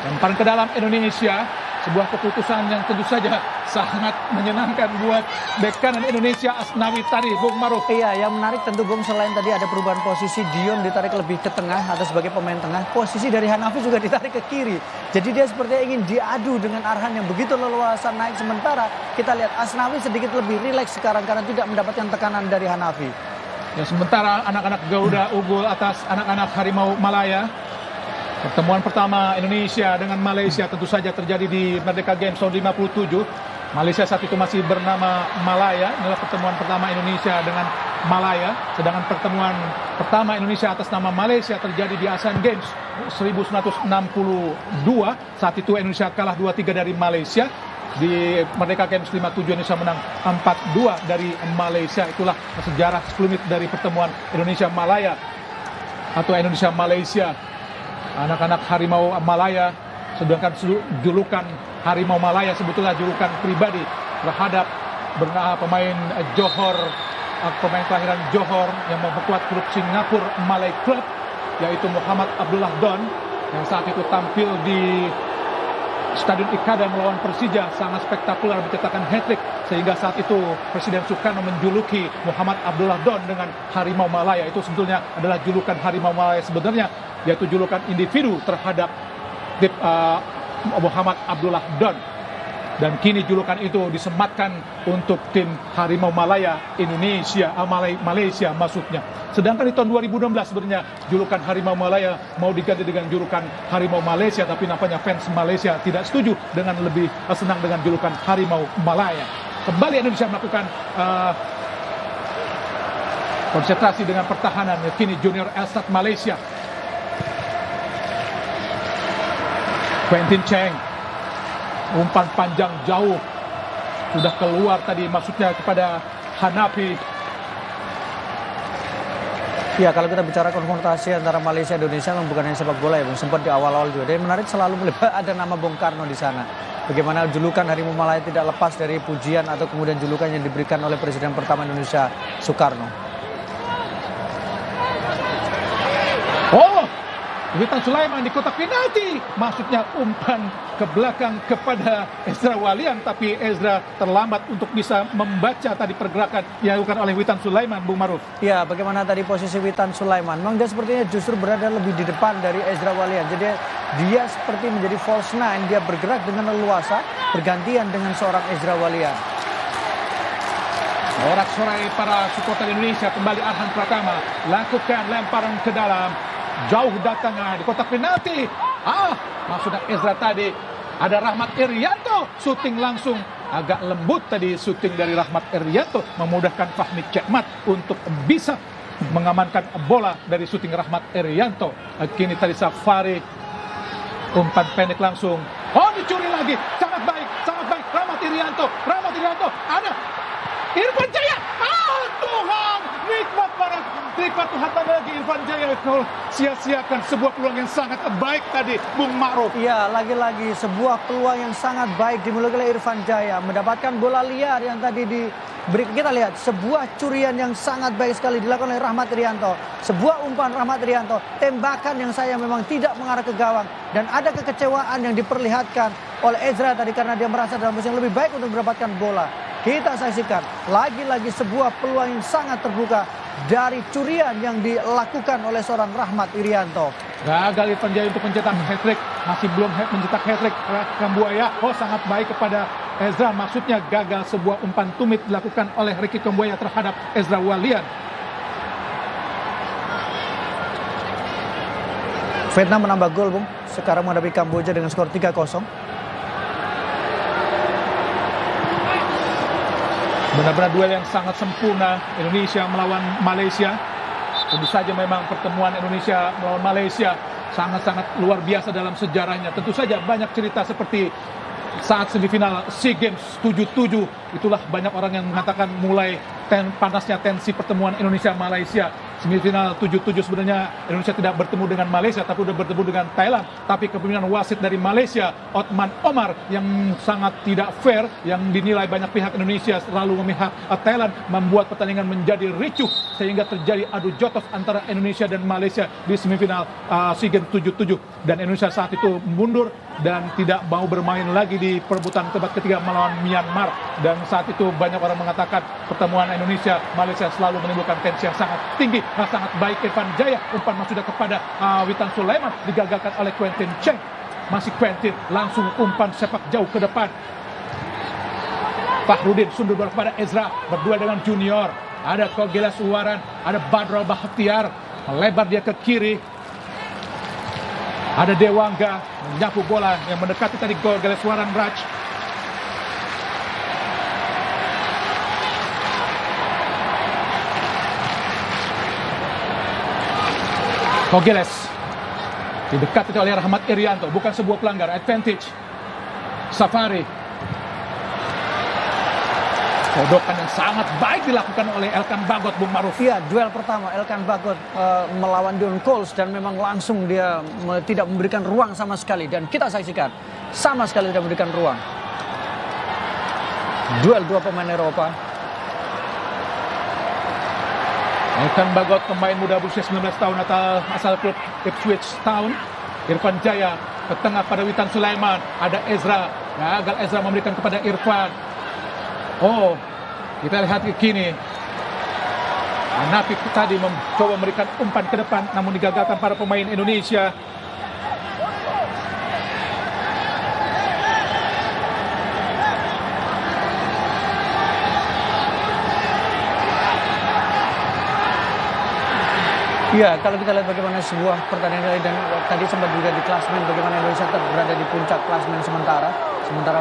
Lemparan ke dalam Indonesia, sebuah keputusan yang tentu saja sangat menyenangkan buat bek kanan Indonesia, Asnawi tadi, Bung Ma'ruf. Iya, yang menarik tentu Bung, selain tadi ada perubahan posisi, Dion ditarik lebih ke tengah atau sebagai pemain tengah, posisi dari Hanafi juga ditarik ke kiri. Jadi dia sepertinya ingin diadu dengan Arhan yang begitu leluasa naik, sementara kita lihat Asnawi sedikit lebih rileks sekarang karena tidak mendapatkan tekanan dari Hanafi. Ya, sementara anak-anak Garuda unggul atas anak-anak Harimau Malaya. Pertemuan pertama Indonesia dengan Malaysia tentu saja terjadi di Merdeka Games tahun 57. Malaysia saat itu masih bernama Malaya. Inilah pertemuan pertama Indonesia dengan Malaya. Sedangkan pertemuan pertama Indonesia atas nama Malaysia terjadi di Asian Games 1962. Saat itu Indonesia kalah 2-3 dari Malaysia. Di Merdeka Games 57 Indonesia menang 4-2 dari Malaysia. Itulah sejarah sekelumit dari pertemuan Indonesia Malaya atau Indonesia Malaysia. Anak-anak Harimau Malaya, sedangkan julukan Harimau Malaya sebetulnya julukan pribadi terhadap pemain Johor, pemain kelahiran Johor yang memperkuat klub Singapura Malay Club, yaitu Muhammad Abdullah Don, yang saat itu tampil di Stadion Ikada melawan Persija, sangat spektakuler, mencetakkan hat-trick, sehingga saat itu Presiden Soekarno menjuluki Muhammad Abdullah Don dengan Harimau Malaya. Itu sebetulnya adalah julukan Harimau Malaya sebenarnya, yaitu julukan individu terhadap Muhammad Abdullah Don. Dan kini julukan itu disematkan untuk tim Harimau Malaya Indonesia, Malaysia maksudnya. Sedangkan di tahun 2016 sebenarnya julukan Harimau Malaya mau diganti dengan julukan Harimau Malaysia, tapi nampaknya fans Malaysia tidak setuju dengan lebih senang dengan julukan Harimau Malaya. Kembali Indonesia melakukan konsentrasi dengan pertahanan. Kini Junior Elstat Malaysia. Quentin Cheng, umpan panjang jauh, sudah keluar tadi, maksudnya kepada Hanafi. Ya, kalau kita bicara konfrontasi antara Malaysia dan Indonesia memang bukan hanya sepak bola ya, Bung. Sempat di awal-awal juga. Dan menarik selalu ada nama Bung Karno di sana. Bagaimana julukan Harimau Malaya tidak lepas dari pujian atau kemudian julukan yang diberikan oleh Presiden pertama Indonesia, Soekarno. Oh, Witan Sulaiman di kotak penalti, maksudnya umpan ke belakang kepada Ezra Walian, tapi Ezra terlambat untuk bisa membaca tadi pergerakan yang dilakukan oleh Witan Sulaiman, Bung Ma'ruf. Ya, bagaimana tadi posisi Witan Sulaiman? Memang dia sepertinya justru berada lebih di depan dari Ezra Walian. Jadi dia seperti menjadi false nine, dia bergerak dengan leluasa, bergantian dengan seorang Ezra Walian. Sorak-sorai para supporter Indonesia, kembali Arhan Pratama lakukan lemparan ke dalam. Jauh datangnya di kotak penalti. Maksudnya Ezra tadi. Ada Rahmat Irianto, syuting langsung. Agak lembut tadi syuting dari Rahmat Irianto, memudahkan Fahmi Cekmat untuk bisa mengamankan bola dari syuting Rahmat Irianto. Kini tadi Safari, umpan pendek langsung. Oh, dicuri lagi. Sangat baik, sangat baik. Rahmat Irianto, ada Irfan Jaya. Tuhan, nikmat banget. Nikmat Tuhan lagi Irfan Jaya. Kalau sia-siakan sebuah peluang yang sangat baik tadi, Bung Ma'ruf. Iya, lagi-lagi sebuah peluang yang sangat baik dimiliki oleh Irfan Jaya. Mendapatkan bola liar yang tadi Kita lihat sebuah curian yang sangat baik sekali dilakukan oleh Rahmat Irianto. Sebuah umpan Rahmat Irianto, tembakan yang saya memang tidak mengarah ke gawang. Dan ada kekecewaan yang diperlihatkan oleh Ezra tadi karena dia merasa dalam posisi yang lebih baik untuk mendapatkan bola. Kita saksikan lagi-lagi sebuah peluang yang sangat terbuka dari curian yang dilakukan oleh seorang Rahmat Irianto. Gagal Irfan Jaya untuk mencetak hat-trick, masih belum mencetak hat-trick. Kambuaya, sangat baik kepada Ezra, maksudnya gagal sebuah umpan tumit dilakukan oleh Ricky Kambuaya terhadap Ezra Walian. Vietnam menambah gol, Bung. Sekarang menghadapi Kamboja dengan skor 3-0. Benar-benar duel yang sangat sempurna Indonesia melawan Malaysia. Tentu saja memang pertemuan Indonesia melawan Malaysia sangat-sangat luar biasa dalam sejarahnya. Tentu saja banyak cerita seperti saat semifinal SEA Games 77. Itulah banyak orang yang mengatakan mulai panasnya tensi pertemuan Indonesia-Malaysia. Semifinal 77 sebenarnya Indonesia tidak bertemu dengan Malaysia, tapi sudah bertemu dengan Thailand. Tapi kepemimpinan wasit dari Malaysia, Othman Omar, yang sangat tidak fair, yang dinilai banyak pihak Indonesia selalu memihak Thailand, membuat pertandingan menjadi ricuh sehingga terjadi adu jotos antara Indonesia dan Malaysia di semifinal SEA Games 77. Dan Indonesia saat itu mundur dan tidak mau bermain lagi di perebutan tempat ketiga melawan Myanmar. Dan saat itu banyak orang mengatakan pertemuan Indonesia-Malaysia selalu menimbulkan tensi yang sangat tinggi. Sangat baik Irfan Jaya, umpan masuk kepada Witan Sulaiman, digagalkan oleh Quentin Cheng. Masih Quentin, langsung umpan sepak jauh ke depan. Fahrudin sundur bola kepada Ezra, berdua dengan Junior. Ada Kogelas Uwaran, ada Badrul Bahtiar, melebar dia ke kiri. Ada Dewangga menyapu bola yang mendekati tadi Kogelas Uwaran Raj. Kogeles didekati oleh Rahmat Irianto, bukan sebuah pelanggar, advantage. Safari, kodokan yang sangat baik dilakukan oleh Elkan Bagot, Bung Maruf. Iya, duel pertama Elkan Bagot melawan Dion Coles dan memang langsung dia tidak memberikan ruang sama sekali. Dan kita saksikan sama sekali tidak memberikan ruang. Duel dua pemain Eropa. Elkan Bagot, pemain muda berusia 19 tahun asal klub Ipswich Town. Irfan Jaya ke tengah pada Witan Sulaiman. Ada Ezra, gagal Ezra memberikan kepada Irfan. Kita lihat ke kini. Hanafi tadi mencoba memberikan umpan ke depan, namun digagalkan para pemain Indonesia. Iya, kalau kita lihat bagaimana sebuah pertandingan dan tadi sempat juga di klasmen bagaimana Indonesia berada di puncak klasmen sementara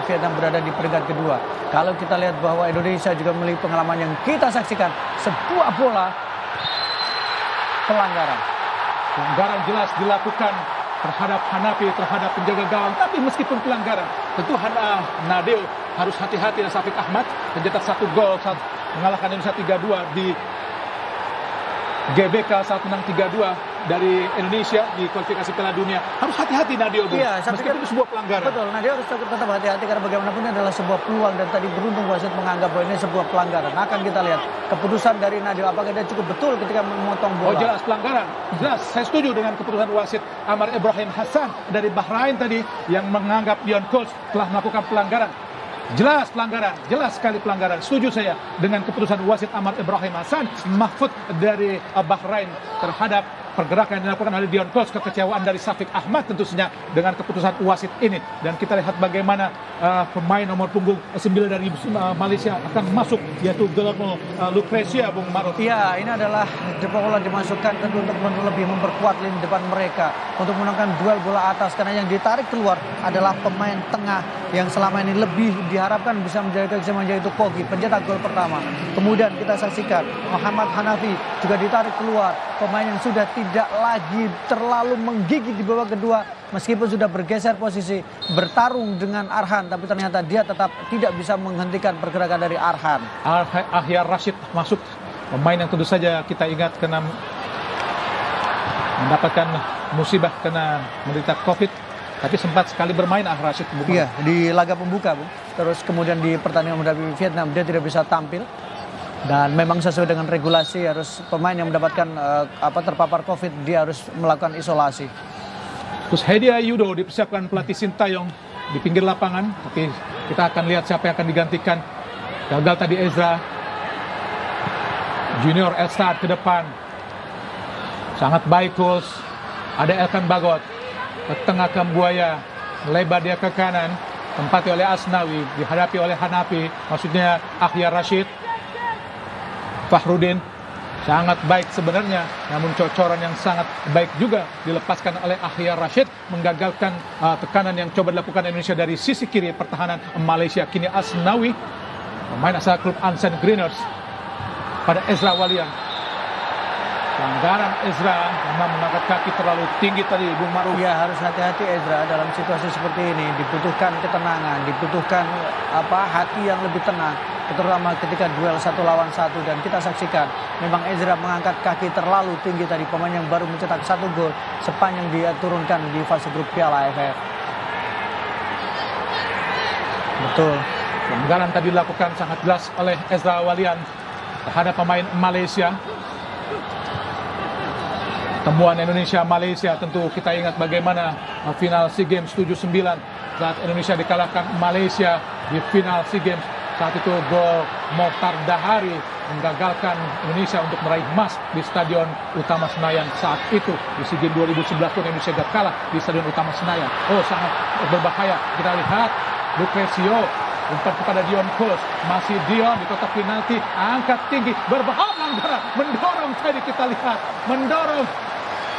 Vietnam berada di peringkat kedua. Kalau kita lihat bahwa Indonesia juga memiliki pengalaman yang kita saksikan, sebuah bola pelanggaran. Pelanggaran jelas dilakukan terhadap Hanafi, terhadap penjaga gawang. Tapi meskipun pelanggaran, tentu Nadeo harus hati-hati dan Syafiq Ahmad mencetak 1 gol saat mengalahkan Indonesia 3-2 di GBK saat menang 3-2 dari Indonesia di kualifikasi Piala Dunia. Harus hati-hati Nadeo, Iya, meskipun itu sebuah pelanggaran. Betul, Nadeo harus tetap hati-hati karena bagaimanapun ini adalah sebuah peluang dan tadi beruntung wasit menganggap bahwa ini sebuah pelanggaran. Akan kita lihat keputusan dari Nadeo, apakah dia cukup betul ketika memotong bola. Jelas pelanggaran. Jelas, saya setuju dengan keputusan wasit Amar Ibrahim Hassan dari Bahrain tadi yang menganggap Dion Coles telah melakukan pelanggaran. Jelas pelanggaran, jelas sekali pelanggaran. Setuju saya dengan keputusan wasit Amar Ibrahim Hassan Mahfud dari Bahrain terhadap pergerakan yang dilakukan oleh Dion Coles. Kekecewaan dari Syafiq Ahmad tentu saja dengan keputusan wasit ini. Dan kita lihat bagaimana pemain nomor punggung 9 dari Malaysia akan masuk, yaitu Guillermo Lucrecia, Bung Maruf. Iya, ini adalah bola dimasukkan tentu untuk lebih memperkuat lini depan mereka untuk menangkan duel bola atas, karena yang ditarik keluar adalah pemain tengah yang selama ini lebih diharapkan bisa menjaga keseimbangan, yaitu Kogi, pencetak gol pertama. Kemudian kita saksikan Muhammad Hanafi juga ditarik keluar, pemain yang sudah tidak lagi terlalu menggigit di babak kedua meskipun sudah bergeser posisi bertarung dengan Arhan, tapi ternyata dia tetap tidak bisa menghentikan pergerakan dari Arhan. Ahyar Rashid masuk, pemain yang tentu saja kita ingat kena mendapatkan musibah, kena menderita COVID, tapi sempat sekali bermain Rashid. Iya, di laga pembuka, Bu. Terus kemudian di pertandingan menghadapi Vietnam dia tidak bisa tampil Dan memang sesuai dengan regulasi harus pemain yang mendapatkan terpapar COVID dia harus melakukan isolasi. Terus Hedia Yudo dipersiapkan pelatih Sintayong di pinggir lapangan, tapi kita akan lihat siapa yang akan digantikan. Gagal tadi Ezra. Junior Elstad ke depan. Sangat baik Kus. Ada Elkan Bagot ke tengah ke Buaya, melebar dia ke kanan, tempati oleh Asnawi, dihadapi oleh Hanafi, maksudnya Ahyar Rashid. Fahrudin sangat baik sebenarnya, namun cocoran yang sangat baik juga dilepaskan oleh Ahyar Rashid, menggagalkan tekanan yang coba dilakukan Indonesia dari sisi kiri pertahanan Malaysia. Kini Asnawi, pemain asal klub Ansan Greeners, pada Ezra Walian. Pelanggaran Ezra karena mengangkat kaki terlalu tinggi tadi, Bung Maruf. Ya, harus hati-hati Ezra dalam situasi seperti ini. Dibutuhkan ketenangan, dibutuhkan hati yang lebih tenang, terutama ketika duel 1 lawan 1. Dan kita saksikan memang Ezra mengangkat kaki terlalu tinggi tadi, pemain yang baru mencetak 1 gol sepanjang dia turunkan di fase grup Piala AFF. Betul. Pelanggaran tadi dilakukan sangat jelas oleh Ezra Walian terhadap pemain Malaysia. Temuan Indonesia-Malaysia, tentu kita ingat bagaimana final SEA Games 79 saat Indonesia dikalahkan Malaysia di final SEA Games. Saat itu gol Mokhtar Dahari menggagalkan Indonesia untuk meraih emas di Stadion Utama Senayan. Saat itu di SEA Games 2011 pun Indonesia gak kalah di Stadion Utama Senayan. Oh, sangat berbahaya. Kita lihat Lucrezio umpan kepada Dion Kus, masih Dion di kotak penalti, angkat tinggi, berbahaya, mendorong tadi kita lihat, mendorong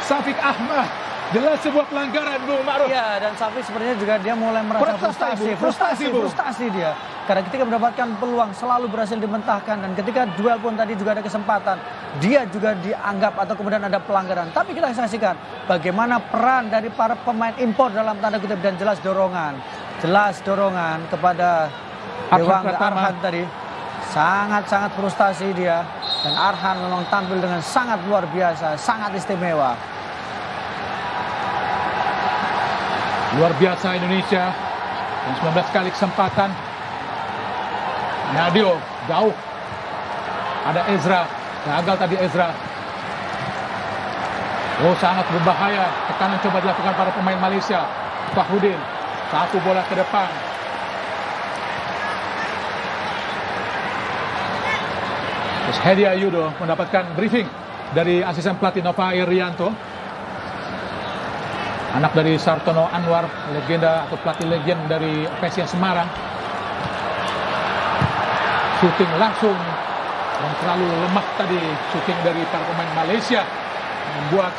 Syafiq Ahmad. Jelas sebuah pelanggaran, Bung Ma'ruf. Ya, dan Syafiq sebenarnya juga dia mulai merasa frustasi dia. Karena ketika mendapatkan peluang selalu berhasil dimentahkan, dan ketika duel pun tadi juga ada kesempatan, dia juga dianggap atau kemudian ada pelanggaran. Tapi kita saksikan bagaimana peran dari para pemain impor dalam tanda kutip, dan jelas dorongan kepada Dewangga Arhan tadi. Sangat-sangat frustasi dia, dan Arhan memang tampil dengan sangat luar biasa, sangat istimewa. Luar biasa Indonesia, dan 19 kali kesempatan. Nadio jauh, ada Ezra, gagal tadi Ezra. Oh, sangat berbahaya, tekanan coba dilakukan para pemain Malaysia. Fahrudin, 1 bola ke depan. Terus Hedia Yudo mendapatkan briefing dari asisten pelatih Nova Irianto, anak dari Sartono Anwar, legenda atau pelatih legend dari PSIS Semarang. Shooting langsung dan terlalu lemah tadi shooting dari para pemain Malaysia, membuat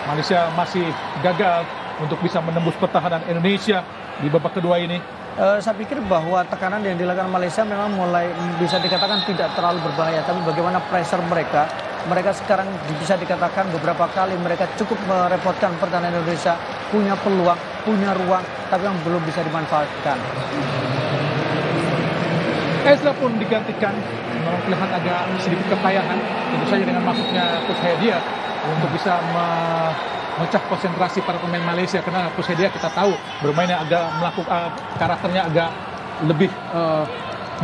Malaysia masih gagal untuk bisa menembus pertahanan Indonesia di babak kedua ini. Saya pikir bahwa tekanan yang dilakukan Malaysia memang mulai bisa dikatakan tidak terlalu berbahaya, tapi bagaimana pressure mereka sekarang bisa dikatakan beberapa kali mereka cukup merepotkan pertahanan Indonesia, punya peluang, punya ruang, tapi yang belum bisa dimanfaatkan. Ezra pun digantikan, memang kelihatan agak sedikit kepayahan, tentu saja dengan masuknya Coach Hedia untuk bisa memecah konsentrasi para pemain Malaysia, karena Coach Hedia kita tahu bermainnya agak melakukan karakternya agak lebih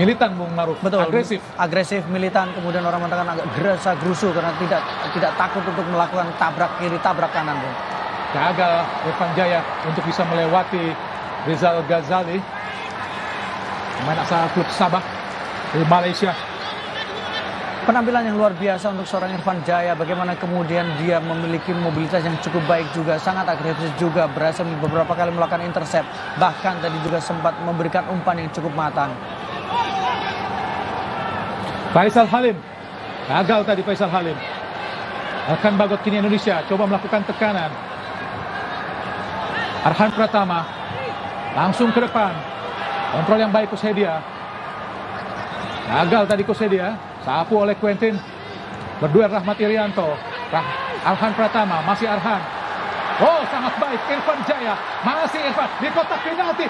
militan, Bung Ma'ruf. Betul, agresif, militan, kemudian orang mengatakan agak gerasa-gerusu karena tidak takut untuk melakukan tabrak kiri, tabrak kanan, Bung. Gagal Irfan Jaya untuk bisa melewati Rizal Ghazali, pemain asal klub Sabah dari Malaysia. Penampilan yang luar biasa untuk seorang Irfan Jaya, bagaimana kemudian dia memiliki mobilitas yang cukup baik juga, sangat agresif juga, berhasil beberapa kali melakukan intercept, bahkan tadi juga sempat memberikan umpan yang cukup matang. Faisal Halim, gagal tadi Faisal Halim. Elkan Bagot kini Indonesia coba melakukan tekanan. Arhan Pratama langsung ke depan, kontrol yang baik Coach Hedia. Gagal tadi Coach Hedia, sapu oleh Quentin, berduel Rahmat Irianto. Arhan Pratama, masih Arhan. Oh, sangat baik Irfan Jaya, masih Irfan di kotak penalti.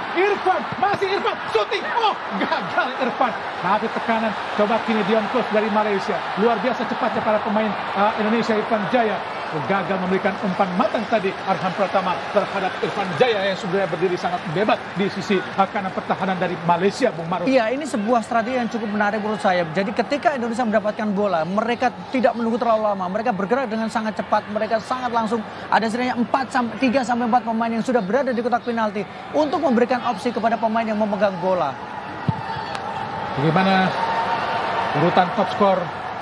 Masih Irfan, shooting. Oh, gagal Irfan. Tapi tekanan, coba kini Dion Kus dari Malaysia. Luar biasa cepatnya para pemain Indonesia. Irfan Jaya gagal memberikan umpan matang tadi Arhan Pratama terhadap Irfan Jaya yang sudah berdiri sangat bebas di sisi kanan pertahanan dari Malaysia, Bung Maruf. Iya, ini sebuah strategi yang cukup menarik menurut saya. Jadi ketika Indonesia mendapatkan bola, mereka tidak menunggu terlalu lama. Mereka bergerak dengan sangat cepat. Mereka sangat langsung. Ada setidaknya 3-4 pemain yang sudah berada di kotak penalti untuk memberikan opsi kepada pemain yang memegang bola. Bagaimana urutan top skor?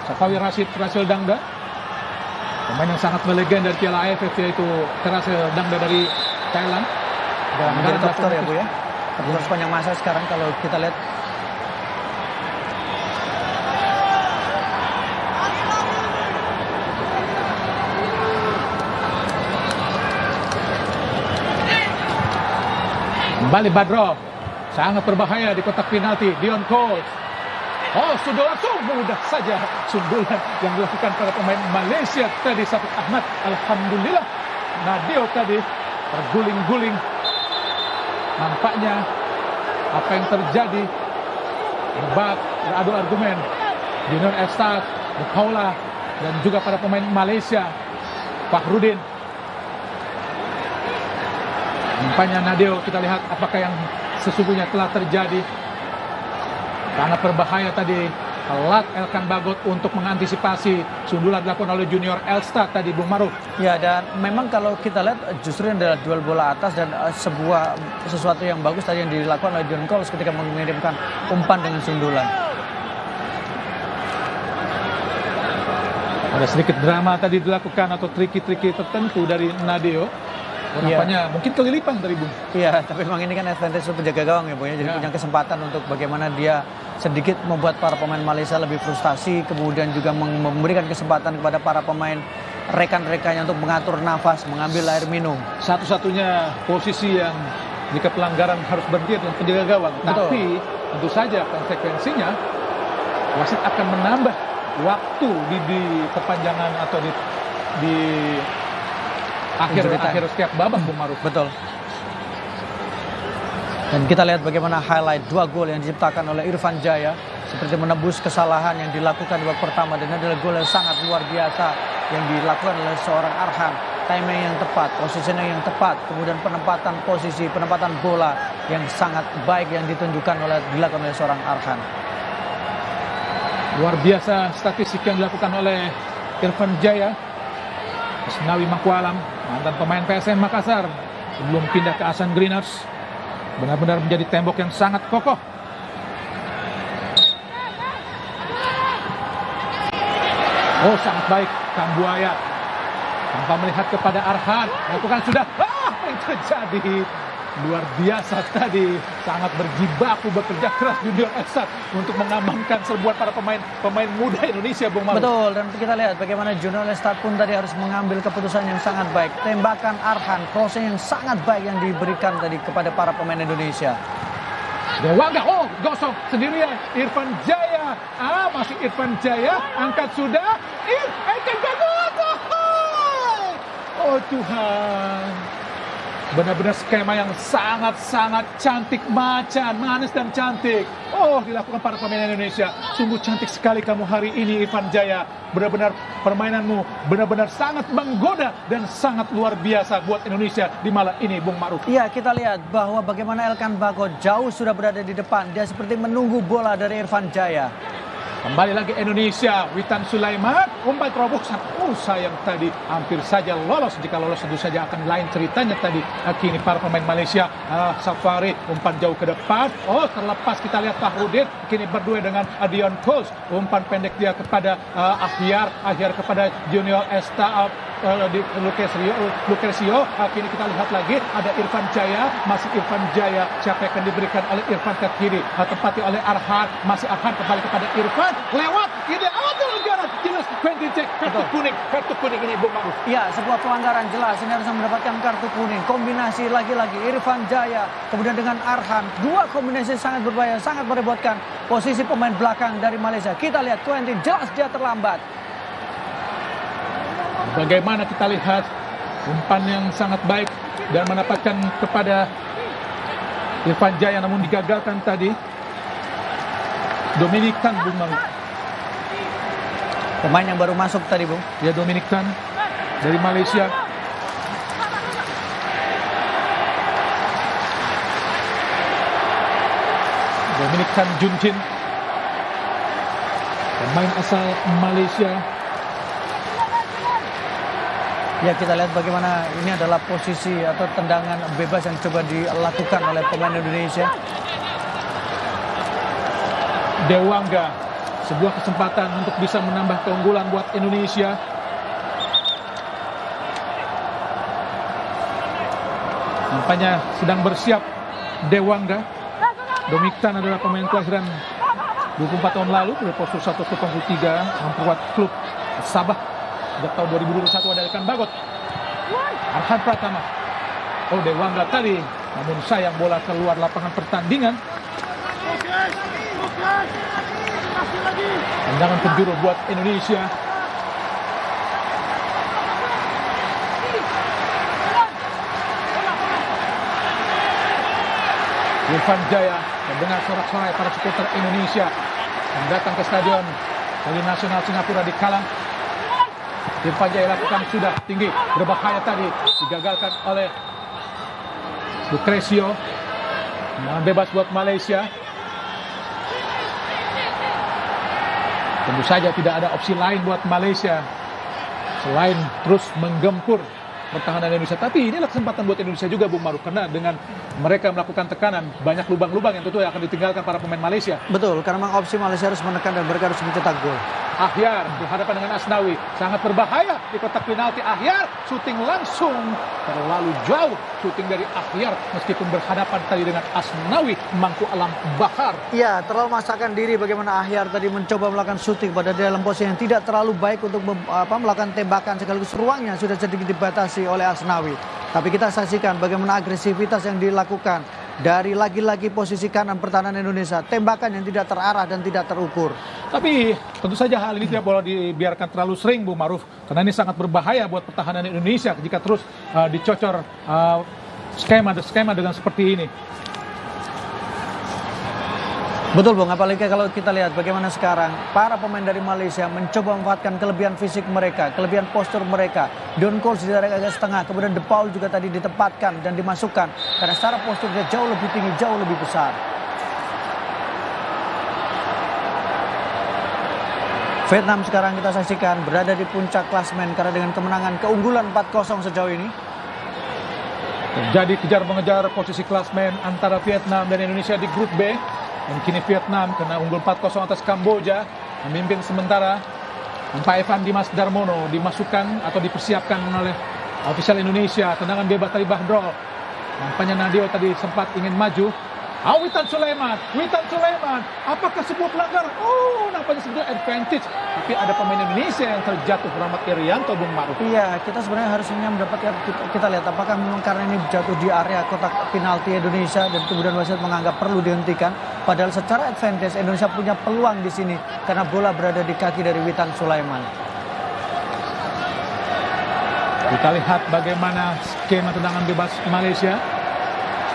Safawi Rashid, Terasil Dangda. Pemain yang sangat melegenda dari Piala AFF, yaitu Terasil Dangda dari Thailand. Dan menjadi top skor ya Bu ya. Top skor sepanjang masa sekarang kalau kita lihat. Kembali Badro, sangat berbahaya di kotak penalti. Dion Coles. Oh, sudah langsung mudah saja sundulan yang dilakukan pada pemain Malaysia tadi, Syafiq Ahmad. Alhamdulillah Nadio tadi terguling-guling. Nampaknya apa yang terjadi debat, beradu argumen Junior Estad, De Paula, dan juga pada pemain Malaysia Fahrudin. Nampaknya Nadio, kita lihat apakah yang sesungguhnya telah terjadi. Sangat berbahaya tadi alat Elkan Bagot untuk mengantisipasi sundulan dilakukan oleh Junior Elstad tadi, Bung Maruf. Ya, dan memang kalau kita lihat justru ini adalah duel bola atas dan sesuatu yang bagus tadi yang dilakukan oleh Dion Coles ketika mengirimkan umpan dengan sundulan. Ada sedikit drama tadi dilakukan atau triki-triki tertentu dari Nadio. Nampaknya mungkin kelilipan dari Bung. Iya, tapi memang ini kan advantage penjaga gawang ya Bu ya. Jadi punya kesempatan untuk bagaimana dia sedikit membuat para pemain Malaysia lebih frustasi, kemudian juga memberikan kesempatan kepada para pemain rekan-rekannya untuk mengatur nafas, mengambil air minum. Satu-satunya posisi yang jika pelanggaran harus berhenti adalah penjaga gawang. Betul. Tapi tentu saja konsekuensinya wasit akan menambah waktu di perpanjangan atau di akhir setiap babak, Bung Maruf. Betul. Dan kita lihat bagaimana highlight 2 gol yang diciptakan oleh Irfan Jaya seperti menebus kesalahan yang dilakukan di babak pertama, dan adalah gol yang sangat luar biasa yang dilakukan oleh seorang Arhan. Timing yang tepat, positioning yang tepat, kemudian penempatan posisi, penempatan bola yang sangat baik yang dilakukan oleh seorang Arhan. Luar biasa statistik yang dilakukan oleh Irfan Jaya. Asnawi Mangkualam, mantan pemain PSM Makassar, sebelum pindah ke Asan Greeners, benar-benar menjadi tembok yang sangat kokoh. Oh, sangat baik Kambuaya tanpa melihat kepada Arhan, lakukan sudah. Apa yang terjadi? Luar biasa tadi, sangat berjibaku, bekerja keras Junior Elstad untuk mengamankan serbuan para pemain muda Indonesia, Bung Maruf. Betul, dan kita lihat bagaimana Junior Elstad pun tadi harus mengambil keputusan yang sangat baik. Tembakan Arhan, crossing yang sangat baik yang diberikan tadi kepada para pemain Indonesia. Dewangga, oh gosok sendirian Irfan Jaya. Masih Irfan Jaya, angkat sudah. Elkan Bagot. Oh Tuhan. Benar-benar skema yang sangat-sangat cantik, macan, manis dan cantik. Oh, dilakukan para pemain Indonesia. Sungguh cantik sekali kamu hari ini, Irfan Jaya. Benar-benar permainanmu benar-benar sangat menggoda dan sangat luar biasa buat Indonesia di malam ini, Bung Maruf. Iya, kita lihat bahwa bagaimana Elkan Bagot jauh sudah berada di depan. Dia seperti menunggu bola dari Irfan Jaya. Kembali lagi Indonesia, Witan Sulaiman, umpan terobosan. Oh sayang tadi, hampir saja lolos. Jika lolos tentu saja akan lain ceritanya tadi. Kini para pemain Malaysia, Safari, umpan jauh ke depan. Oh terlepas, kita lihat Fahrudin, kini berdua dengan Dion Coles. Umpan pendek dia kepada Ahyar kepada Junior Elstad, di Lucresio. Kini kita lihat lagi ada Irfan Jaya, masih Irfan Jaya. Siapa yang akan diberikan oleh Irfan ke kiri, tepati oleh Arhan, masih Arhan kembali kepada Irfan, lewat ini pelanggaran jelas. Quentin Cech, kartu kuning ini, Bung Maruf. Iya, sebuah pelanggaran jelas, ini harus mendapatkan kartu kuning. Kombinasi lagi-lagi Irfan Jaya kemudian dengan Arhan, dua kombinasi sangat berbahaya, sangat merepotkan posisi pemain belakang dari Malaysia. Kita lihat Quentin, jelas dia terlambat. Bagaimana kita lihat umpan yang sangat baik dan mendapatkan kepada Irfan Jaya, namun digagalkan tadi. Dominic Tan, Bung Maruf. Pemain yang baru masuk tadi, Bung. Ya, Dominic Tan. dari Malaysia. Dominic Chan Junchin, pemain asal Malaysia. Ya, kita lihat bagaimana ini adalah posisi atau tendangan bebas yang coba dilakukan oleh pemain Indonesia. Dewangga, sebuah kesempatan untuk bisa menambah keunggulan buat Indonesia. Nampaknya sedang bersiap Dewangga. Dominic Tan adalah pemain kelahiran 24 tahun lalu dari postur 103 memperkuat klub Sabah sejak tahun 2021. Ada Elkan Bagot, Arhan Pratama. Oh, Dewangga tadi, namun sayang bola keluar lapangan pertandingan. Tendangan penjuru buat Indonesia. Irfan Jaya mendengar sorak-sorai para supporter Indonesia yang datang ke stadion dari Nasional Singapura di Kallang. Irfan Jaya lakukan sudah tinggi, berbahaya tadi, digagalkan oleh Lucrecio. Tendangan bebas buat Malaysia. Tentu saja tidak ada opsi lain buat Malaysia selain terus menggempur pertahanan Indonesia. Tapi inilah kesempatan buat Indonesia juga, Bung Maruf, karena dengan mereka melakukan tekanan, banyak lubang-lubang yang tentu akan ditinggalkan para pemain Malaysia. Betul, karena memang opsi Malaysia harus menekan dan mereka harus mencetak gol. Ahyar berhadapan dengan Asnawi, sangat berbahaya di kotak penalti. Ahyar syuting langsung terlalu jauh, syuting dari Ahyar meskipun berhadapan tadi dengan Asnawi Mangku Alam Bahar. Iya, terlalu memaksakan diri bagaimana Ahyar tadi mencoba melakukan syuting pada dalam posisi yang tidak terlalu baik untuk melakukan tembakan, sekaligus ruangnya sudah sedikit dibatasi oleh Asnawi. Tapi kita saksikan bagaimana agresivitas yang dilakukan dari lagi-lagi posisi kanan pertahanan Indonesia, tembakan yang tidak terarah dan tidak terukur. Tapi tentu saja hal ini tidak boleh dibiarkan terlalu sering, Bung Maruf, karena ini sangat berbahaya buat pertahanan Indonesia jika terus dicocor skema dengan seperti ini. Betul, Bung, apalagi kalau kita lihat bagaimana sekarang para pemain dari Malaysia mencoba memanfaatkan kelebihan fisik mereka, kelebihan postur mereka. Don Coles di daerah agak setengah, kemudian De Paul juga tadi ditempatkan dan dimasukkan karena secara posturnya jauh lebih tinggi, jauh lebih besar. Vietnam sekarang kita saksikan berada di puncak klasmen karena dengan kemenangan keunggulan 4-0 sejauh ini. Terjadi kejar-mengejar posisi klasmen antara Vietnam dan Indonesia di grup B. Dan kini Vietnam kena unggul 4-0 atas Kamboja, memimpin sementara. Pak Evan Dimas Darmono dimasukkan atau dipersiapkan oleh ofisial Indonesia. Tendangan bebas dari Bahdrol. Nampaknya Nadio tadi sempat ingin maju. Witan Sulaiman, apakah sebuah pelanggaran? Oh, nampaknya sebuah advantage. Tapi ada pemain Indonesia yang terjatuh, Rahmat Irianto, Bung Maruf. Iya, kita sebenarnya harusnya mendapatkan, kita lihat apakah memang karena ini jatuh di area kotak penalti Indonesia dan kemudian wasit menganggap perlu dihentikan. Padahal secara advantage Indonesia punya peluang di sini karena bola berada di kaki dari Witan Sulaiman. Kita lihat bagaimana skema tendangan bebas Malaysia.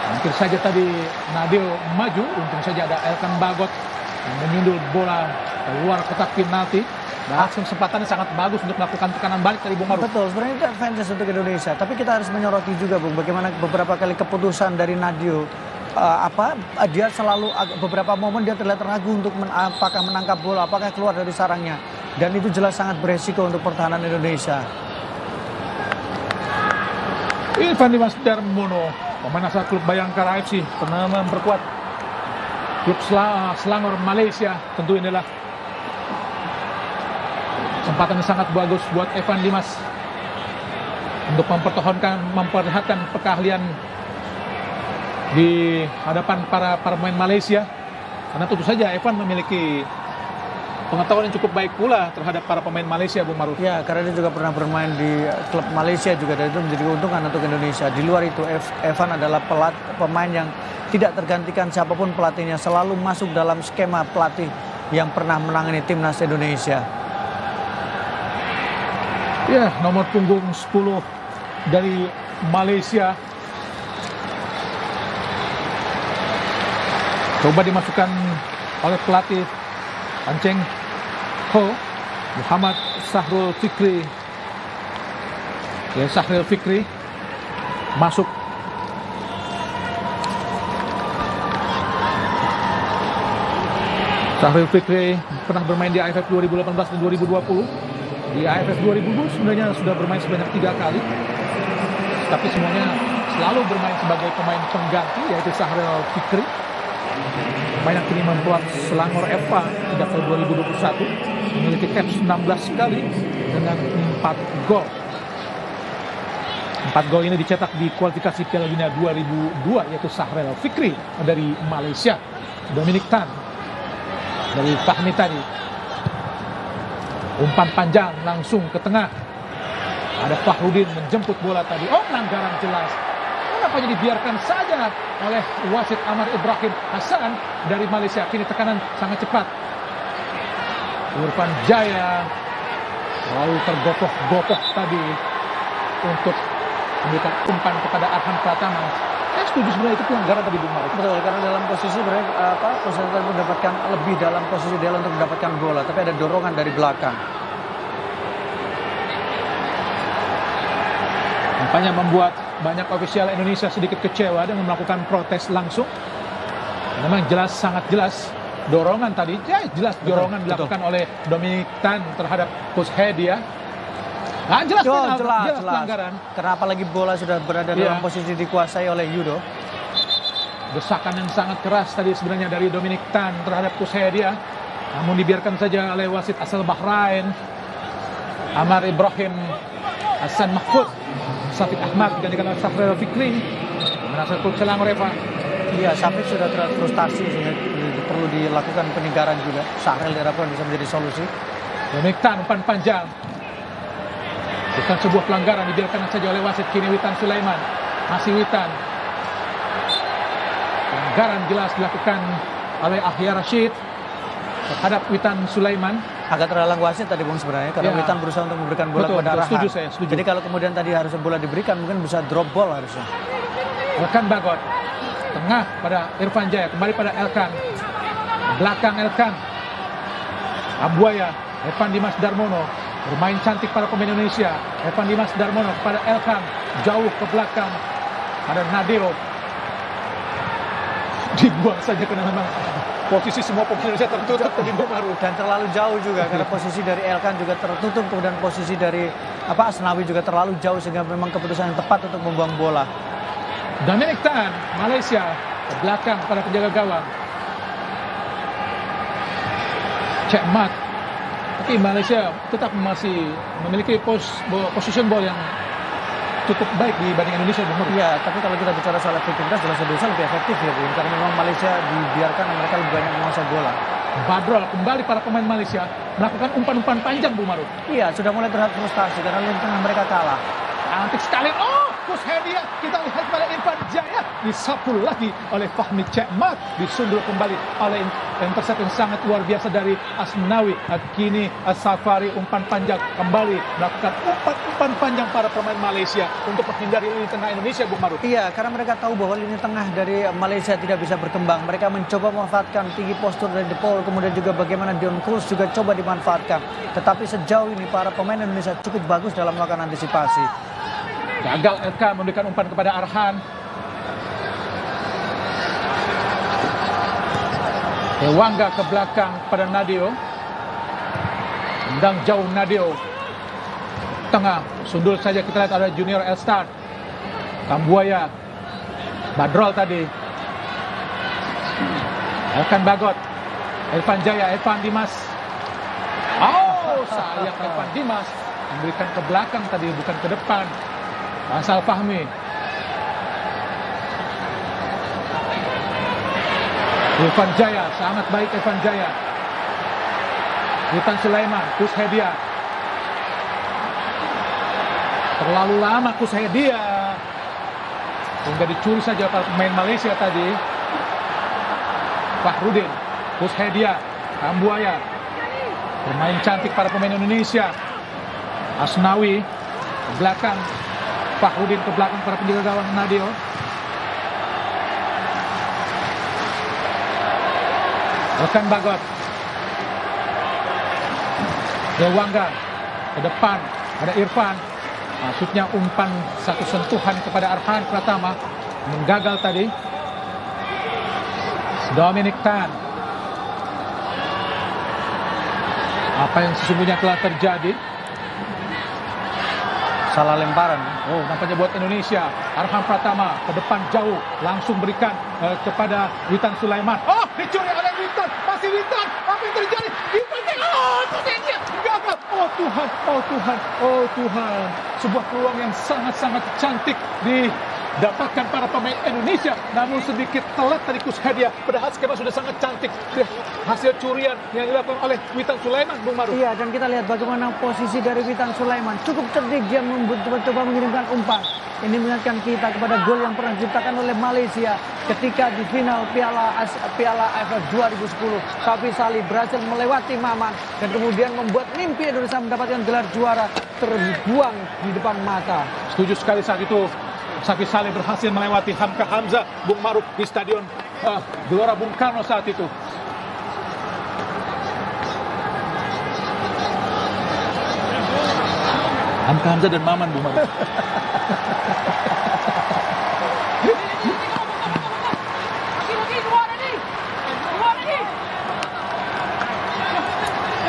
Hampir saja tadi Nadio maju, untung saja ada Elkan Bagot yang menyundul bola keluar kotak penalti. Dan kesempatannya sangat bagus untuk melakukan tekanan balik dari Bung Maruf. Betul, sebenarnya itu advantage untuk Indonesia. Tapi kita harus menyoroti juga, Bung, bagaimana beberapa kali keputusan dari Nadio. Dia selalu beberapa momen dia terlihat ragu untuk apakah menangkap bola, apakah keluar dari sarangnya. Dan itu jelas sangat beresiko untuk pertahanan Indonesia. Irfan Dimas Darmono, pemain asal klub Bayangkara FC, pernah memperkuat klub Selangor Malaysia. Tentu inilah kesempatan yang sangat bagus buat Evan Dimas untuk memperlihatkan keahlian di hadapan para pemain Malaysia. Karena tentu saja Evan memiliki pengetahuan yang cukup baik pula terhadap para pemain Malaysia, Bung Maruf. Ya, karena dia juga pernah bermain di klub Malaysia juga, dan itu menjadi keuntungan untuk Indonesia. Di luar itu, Evan adalah pemain yang tidak tergantikan siapapun pelatihnya, selalu masuk dalam skema pelatih yang pernah menangani timnas Indonesia. Ya, nomor punggung 10 dari Malaysia. Coba dimasukkan oleh pelatih Panceng Ho, Muhammad Sahrul Fikri. Ya, Sahril Fikri masuk. Sahril Fikri pernah bermain di AFF 2018 dan 2020. Di AFF 2020 sebenarnya sudah bermain sebanyak 3 kali. Tapi semuanya selalu bermain sebagai pemain pengganti, yaitu Sahril Fikri. Pemain yang kini membuat Selangor FA sejak tahun 2021. Memiliki caps 16 kali dengan 4 gol. 4 gol ini dicetak di kualifikasi Piala Dunia 2002, yaitu Sahril Fikri dari Malaysia. Dominic Tan dari Fahmi tadi. Umpan panjang langsung ke tengah. Ada Fahrudin menjemput bola tadi. Oh, pelanggaran jelas. Kenapa dibiarkan saja oleh wasit Amar Ibrahim Hasan dari Malaysia. Kini tekanan sangat cepat. Irfan Jaya lalu tergopoh-gopoh tadi untuk memberikan umpan kepada Arhan Pratama. Saya setuju sebenarnya itu pelanggaran tadi, Bung Marif. Betul, karena dalam posisi posisi mendapatkan lebih dalam posisi dia untuk mendapatkan bola, tapi ada dorongan dari belakang. Nampaknya membuat banyak ofisial Indonesia sedikit kecewa dan melakukan protes langsung. Memang jelas, sangat jelas dorongan tadi. Ya, jelas dorongan dilakukan oleh Dominic Tan terhadap Coach Hedia. Nah, jelas pelanggaran. Kenapa lagi bola sudah berada dalam posisi dikuasai oleh Yudo? Desakan yang sangat keras tadi sebenarnya dari Dominic Tan terhadap Coach Hedia. Namun dibiarkan saja oleh wasit asal Bahrain, Amar Ibrahim Hasan Mahfud. Syafiq Ahmad digantikan oleh Sahril Fikri. Menasih klub Selangor FA. Iya, Syafiq sudah frustasi sehingga perlu dilakukan peninggaran juga. Sahril diharapkan bisa menjadi solusi. Dominic Tan umpan panjang. Bukan sebuah pelanggaran, dibiarkan saja oleh wasit. Kini Witan Sulaiman. Masih Witan. Pelanggaran jelas dilakukan oleh Ahya Rashid terhadap Witan Sulaiman. Agak terhalang wasit tadi Bung sebenarnya karena Witan berusaha untuk memberikan bola kepada Arhan. Setuju saya, setuju. Jadi kalau kemudian tadi harusnya bola diberikan, mungkin bisa drop ball harusnya. Elkan Bagot. Tengah pada Irfan Jaya, kembali pada Elkan. Belakang Elkan. Ambuaya, Evan Dimas Darmono. Bermain cantik para pemain Indonesia. Evan Dimas Darmono kepada Elkan. Jauh ke belakang pada Nadeo. Dibuang saja karena memang posisi semua pemain Indonesia tertutup tadi baru. Dan terlalu jauh juga karena posisi dari Elkan juga tertutup. Kemudian posisi dari Asnawi juga terlalu jauh sehingga memang keputusan yang tepat untuk membuang bola. Dominic Tan, Malaysia, ke belakang pada penjaga gawang. Cek Mat. Tapi Malaysia tetap masih memiliki position ball yang cukup baik dibanding Indonesia. Iya, tapi kalau kita bicara soal efektivitas, jelas Indonesia lebih efektif ya, Bung. Karena memang Malaysia dibiarkan mereka lebih banyak menguasai bola. Badrol kembali para pemain Malaysia melakukan umpan-umpan panjang, Bu Maruf. Iya, sudah mulai terlihat frustasi karena lini tengah mereka kalah. Cantik sekali. Oh, Coach Hedia. Kita lihat pada Irfan Jaya. Disapu lagi oleh Fahmi Cekmat. Disundul kembali oleh intercept yang sangat luar biasa dari Asnawi. Kini Safari umpan panjang kembali melakukan umpan panjang para pemain Malaysia untuk menghindari lini tengah Indonesia, Bung Maruf. Iya, karena mereka tahu bahwa lini tengah dari Malaysia tidak bisa berkembang. Mereka mencoba memanfaatkan tinggi postur dari De Paul, kemudian juga bagaimana Dion Cruz juga coba dimanfaatkan. Tetapi sejauh ini para pemain Indonesia cukup bagus dalam melakukan antisipasi. Gagal LK memberikan umpan kepada Arhan. Dewangga ke belakang pada Nadeo. Tendang jauh Nadeo. Tengah, sundul saja kita lihat ada Junior Elstar. Kambuaya. Badrol tadi. Elkan Bagot. Irfan Jaya, Evan Dimas. Oh, sayang Evan Dimas. Memberikan ke belakang tadi, bukan ke depan. Asal Fahmi. Irfan Jaya, sangat baik Irfan Jaya. Witan Sulaiman, Coach Hedia. Terlalu lama Coach Hedia. Hingga dicuri saja para pemain Malaysia tadi. Fahrudin, Coach Hedia, Kambuaya. Bermain cantik para pemain Indonesia. Asnawi ke belakang. Fahrudin ke belakang para penjaga gawang Nadeo. Elkan Bagot. Dewangga ke depan ada Irfan. Maksudnya umpan satu sentuhan kepada Arhan Pratama menggagal tadi. Dominic Tan. Apa yang sesungguhnya telah terjadi? Salah lemparan. Oh, nampaknya buat Indonesia. Arhan Pratama ke depan jauh, langsung berikan kepada Witan Sulaiman. Oh, dicuri oleh Witan. Masih Witan. Apa yang terjadi? Witan. Oh, posisinya gagal. Oh Tuhan, oh Tuhan, oh Tuhan. Sebuah peluang yang sangat-sangat cantik didapatkan para pemain Indonesia, namun sedikit telat tadi Kushadia. Padahal skema sudah sangat cantik. Hasil curian yang dilakukan oleh Witan Sulaiman, Bung Maru. Iya, dan kita lihat bagaimana posisi dari Witan Sulaiman. Cukup cerdik dia mencoba mengirimkan umpan. Ini mengingatkan kita kepada gol yang pernah diciptakan oleh Malaysia ketika di final Piala AFF 2010. Safi Salih berhasil melewati Maman dan kemudian membuat mimpi Indonesia mendapatkan gelar juara terbuang di depan mata. Setuju sekali saat itu. Safi Saleh berhasil melewati Hamka Hamzah, Bung Maruf, di stadion Gelora Bung Karno saat itu. Hamka Hamzah dan Maman, Bung Maruf.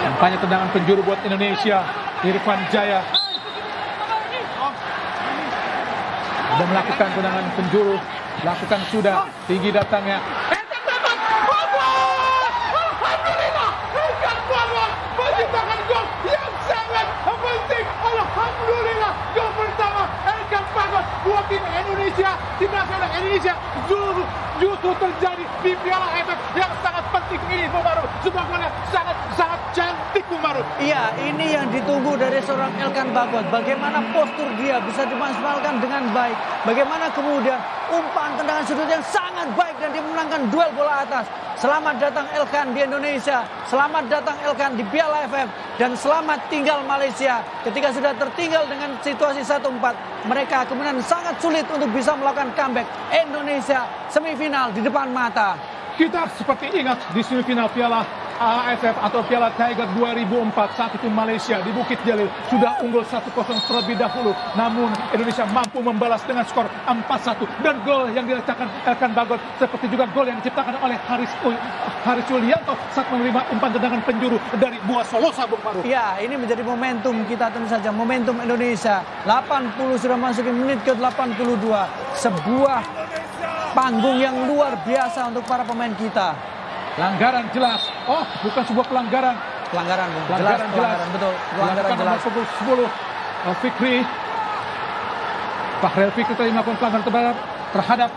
Nampaknya tendangan penjuru buat Indonesia. Irfan Jaya sudah melakukan tendangan penjuru, lakukan sudah, tinggi datangnya. Alhamdulillah, Elkan Bagot menciptakan gol yang sangat penting. Alhamdulillah, gol pertama Elkan Bagot buat tim Indonesia, tim nasional Indonesia justru terjadi di Piala AFF yang sangat penting ini, Bung Maru. Sebuah gol yang sangat cantik, Bung Maru. Iya, ini yang ditunggu dari seorang Elkan Bagot. Bagaimana postur dia bisa dimaksimalkan dengan baik. Bagaimana kemudian umpan tendangan sudut yang sangat baik dan dia memenangkan duel bola atas. Selamat datang Elkan di Indonesia. Selamat datang Elkan di Piala AFF. Dan selamat tinggal Malaysia. Ketika sudah tertinggal dengan situasi 1-4, mereka kemudian sangat sulit untuk bisa melakukan comeback. Indonesia semifinal di depan mata. Kita seperti ingat di semifinal Piala AFF atau Piala Tiger 2004, saat itu Malaysia di Bukit Jalil sudah unggul 1-0 terlebih dahulu, namun Indonesia mampu membalas dengan skor 4-1 dan gol yang dirasakan Elkan Bagot seperti juga gol yang diciptakan oleh Haris Yulianto saat menerima umpan tendangan penjuru dari Bua Solosa, Bung Maru. Ya, ini menjadi momentum kita tentu saja, momentum Indonesia. 80 sudah masuk ke menit ke-82, sebuah panggung yang luar biasa untuk para pemain kita. Pelanggaran jelas. Oh, bukan sebuah pelanggaran. Pelanggaran, Bung. Pelanggaran jelas. Betul. Pelanggaran jelas. Nomor 10 Fikri. Fahrel Fikri tadi melakukan pelanggaran terhadap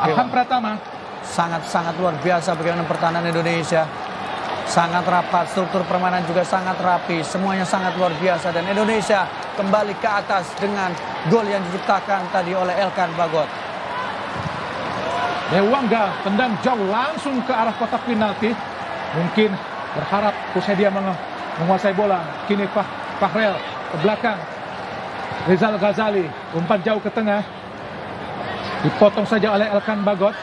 Arhan Pratama. Sangat-sangat luar biasa bagaimana pertahanan Indonesia. Sangat rapat, struktur permainan juga sangat rapi. Semuanya sangat luar biasa dan Indonesia kembali ke atas dengan gol yang diciptakan tadi oleh Elkan Bagot. Dewangga tendang jauh langsung ke arah kotak penalti. Mungkin berharap Kushadia menguasai bola. Kini Fahrel ke belakang. Rizal Ghazali umpan jauh ke tengah. Dipotong saja oleh Elkan Bagot.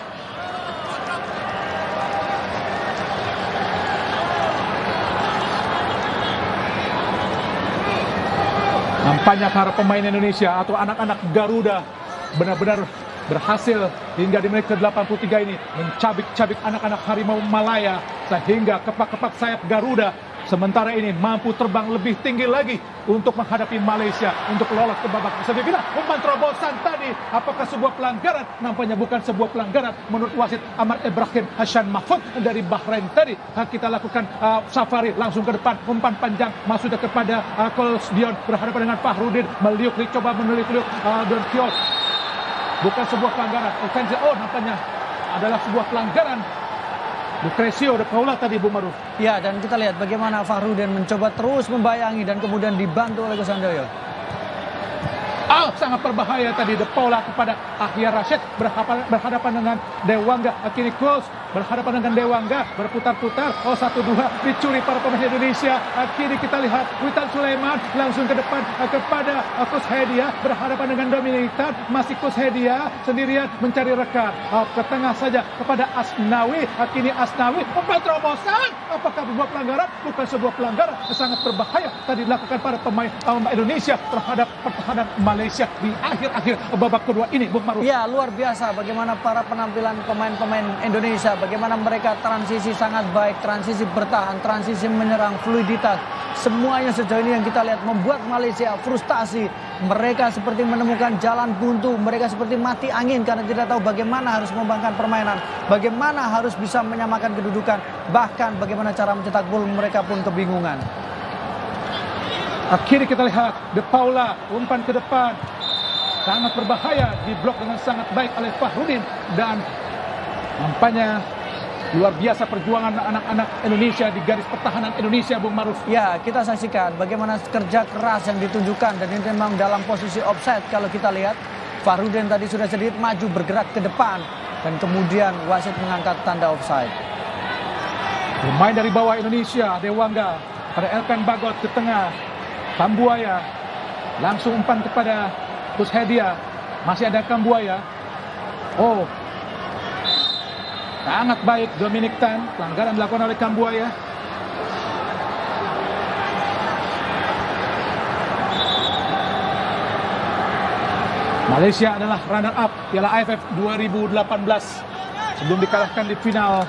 Nampaknya para pemain Indonesia atau anak-anak Garuda benar-benar berhasil hingga di menit ke-83 ini mencabik-cabik anak-anak Harimau Malaya sehingga kepak-kepak sayap Garuda sementara ini mampu terbang lebih tinggi lagi untuk menghadapi Malaysia untuk lolos ke babak semifinal. Umpan terobosan tadi, apakah sebuah pelanggaran? Nampaknya bukan sebuah pelanggaran menurut wasit Ahmad Ibrahim Hassan Mahfud dari Bahrain tadi. Kita lakukan safari langsung ke depan, umpan panjang masuknya kepada Coles Dion berhadapan dengan Fahrudin, meliuk coba menilik-liuk Don Kios. Bukan sebuah pelanggaran. Oh, nampaknya adalah sebuah pelanggaran. Lucrecio de Paula tadi, Bung Maruf. Ya, dan kita lihat bagaimana Fahrudin mencoba terus membayangi dan kemudian dibantu oleh Gus Handoyo. Oh, sangat berbahaya tadi De Paula kepada Ahya Rashid berhadapan dengan Dewangga. Kini Kus berhadapan dengan Dewangga, berputar-putar. Oh, 1-2 dicuri para pemain Indonesia. Kini kita lihat Witan Sulaiman langsung ke depan kepada Kus Hedia berhadapan dengan Dominic Tan. Masih Kus Hedia sendirian mencari rekan. Ke tengah saja kepada Asnawi. Kini Asnawi umpan terobosan. Apakah sebuah pelanggaran? Bukan sebuah pelanggaran. Sangat berbahaya tadi dilakukan para pemain Indonesia terhadap pertahanan Malaysia di akhir-akhir babak kedua ini, Bung Maruf. Ya, luar biasa bagaimana para penampilan pemain-pemain Indonesia, bagaimana mereka transisi sangat baik, transisi bertahan, transisi menyerang, fluiditas. Semuanya sejauh ini yang kita lihat membuat Malaysia frustasi. Mereka seperti menemukan jalan buntu, mereka seperti mati angin karena tidak tahu bagaimana harus mengembangkan permainan, bagaimana harus bisa menyamakan kedudukan, bahkan bagaimana cara mencetak gol mereka pun kebingungan. Akhirnya kita lihat De Paula umpan ke depan, sangat berbahaya, diblok dengan sangat baik oleh Fahrudin, dan nampaknya luar biasa perjuangan anak-anak Indonesia di garis pertahanan Indonesia, Bung Maruf. Ya, kita saksikan bagaimana kerja keras yang ditunjukkan, dan ini memang dalam posisi offside. Kalau kita lihat Fahrudin tadi sudah sedikit maju bergerak ke depan, dan kemudian wasit mengangkat tanda offside. Pemain dari bawah Indonesia, Dewangga pada Elkan Bagot ke tengah. Kambuaya langsung umpan kepada Kus Hedia. Masih ada Kambuaya. Oh, sangat baik Dominic Tan. Pelanggaran dilakukan oleh Kambuaya. Malaysia adalah runner up Piala AFF 2018 sebelum dikalahkan di final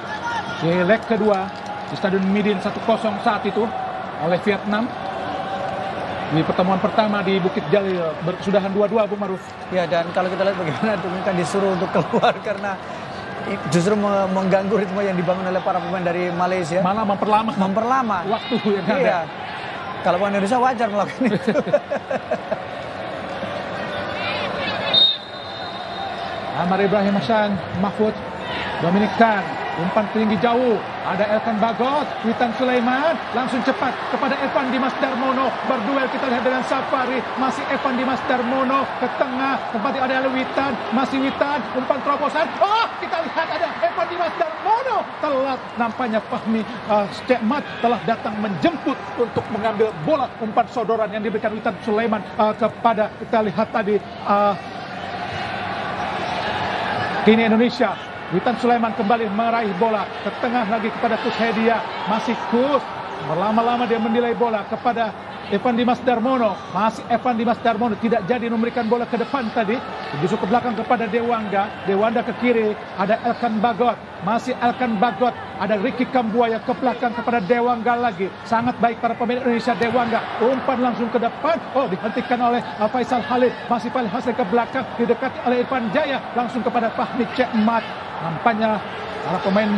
di leg kedua di Stadion Midin 1-0 saat itu oleh Vietnam. Di pertemuan pertama di Bukit Jalil berkesudahan 2-2, Bung Maruf. Ya, dan kalau kita lihat bagaimana kan disuruh untuk keluar karena justru mengganggu ritme yang dibangun oleh para pemain dari Malaysia. Malah memperlama waktu yang ada. Iya. Kalau pemain Indonesia wajar melakukan itu. Amar Ibrahim Hassan, Mahfud, Dominic Tan, umpan tinggi jauh. Ada Elkan Bagot, Witan Sulaiman, langsung cepat kepada Evan Dimas Darmono. Berduel kita lihat dengan Safari, masih Evan Dimas Darmono ke tengah, kembali ada Witan, masih Witan, umpan terobosan. Oh, kita lihat ada Evan Dimas Darmono. Telat nampaknya Fahmi Cekmat telah datang menjemput untuk mengambil bola umpan sodoran yang diberikan Witan Sulaiman kepada, kita lihat tadi, kini Indonesia. Witan Sulaiman kembali meraih bola ke tengah lagi kepada Kus Hedia. Masih Kus, lama-lama dia menilai bola kepada Evan Dimas Darmono. Masih Evan Dimas Darmono tidak jadi memberikan bola ke depan tadi. Justru ke belakang kepada Dewangga. Dewangga ke kiri, ada Elkan Bagot. Masih Elkan Bagot, ada Ricky Kambuaya ke belakang kepada Dewangga lagi. Sangat baik para pemain Indonesia. Dewangga umpan langsung ke depan. Oh, dihentikan oleh Faisal Khalid. Masih Faisal Khalid ke belakang, didekati oleh Irfan Jaya langsung kepada Fahmi Cekmat. Nampaknya para pemain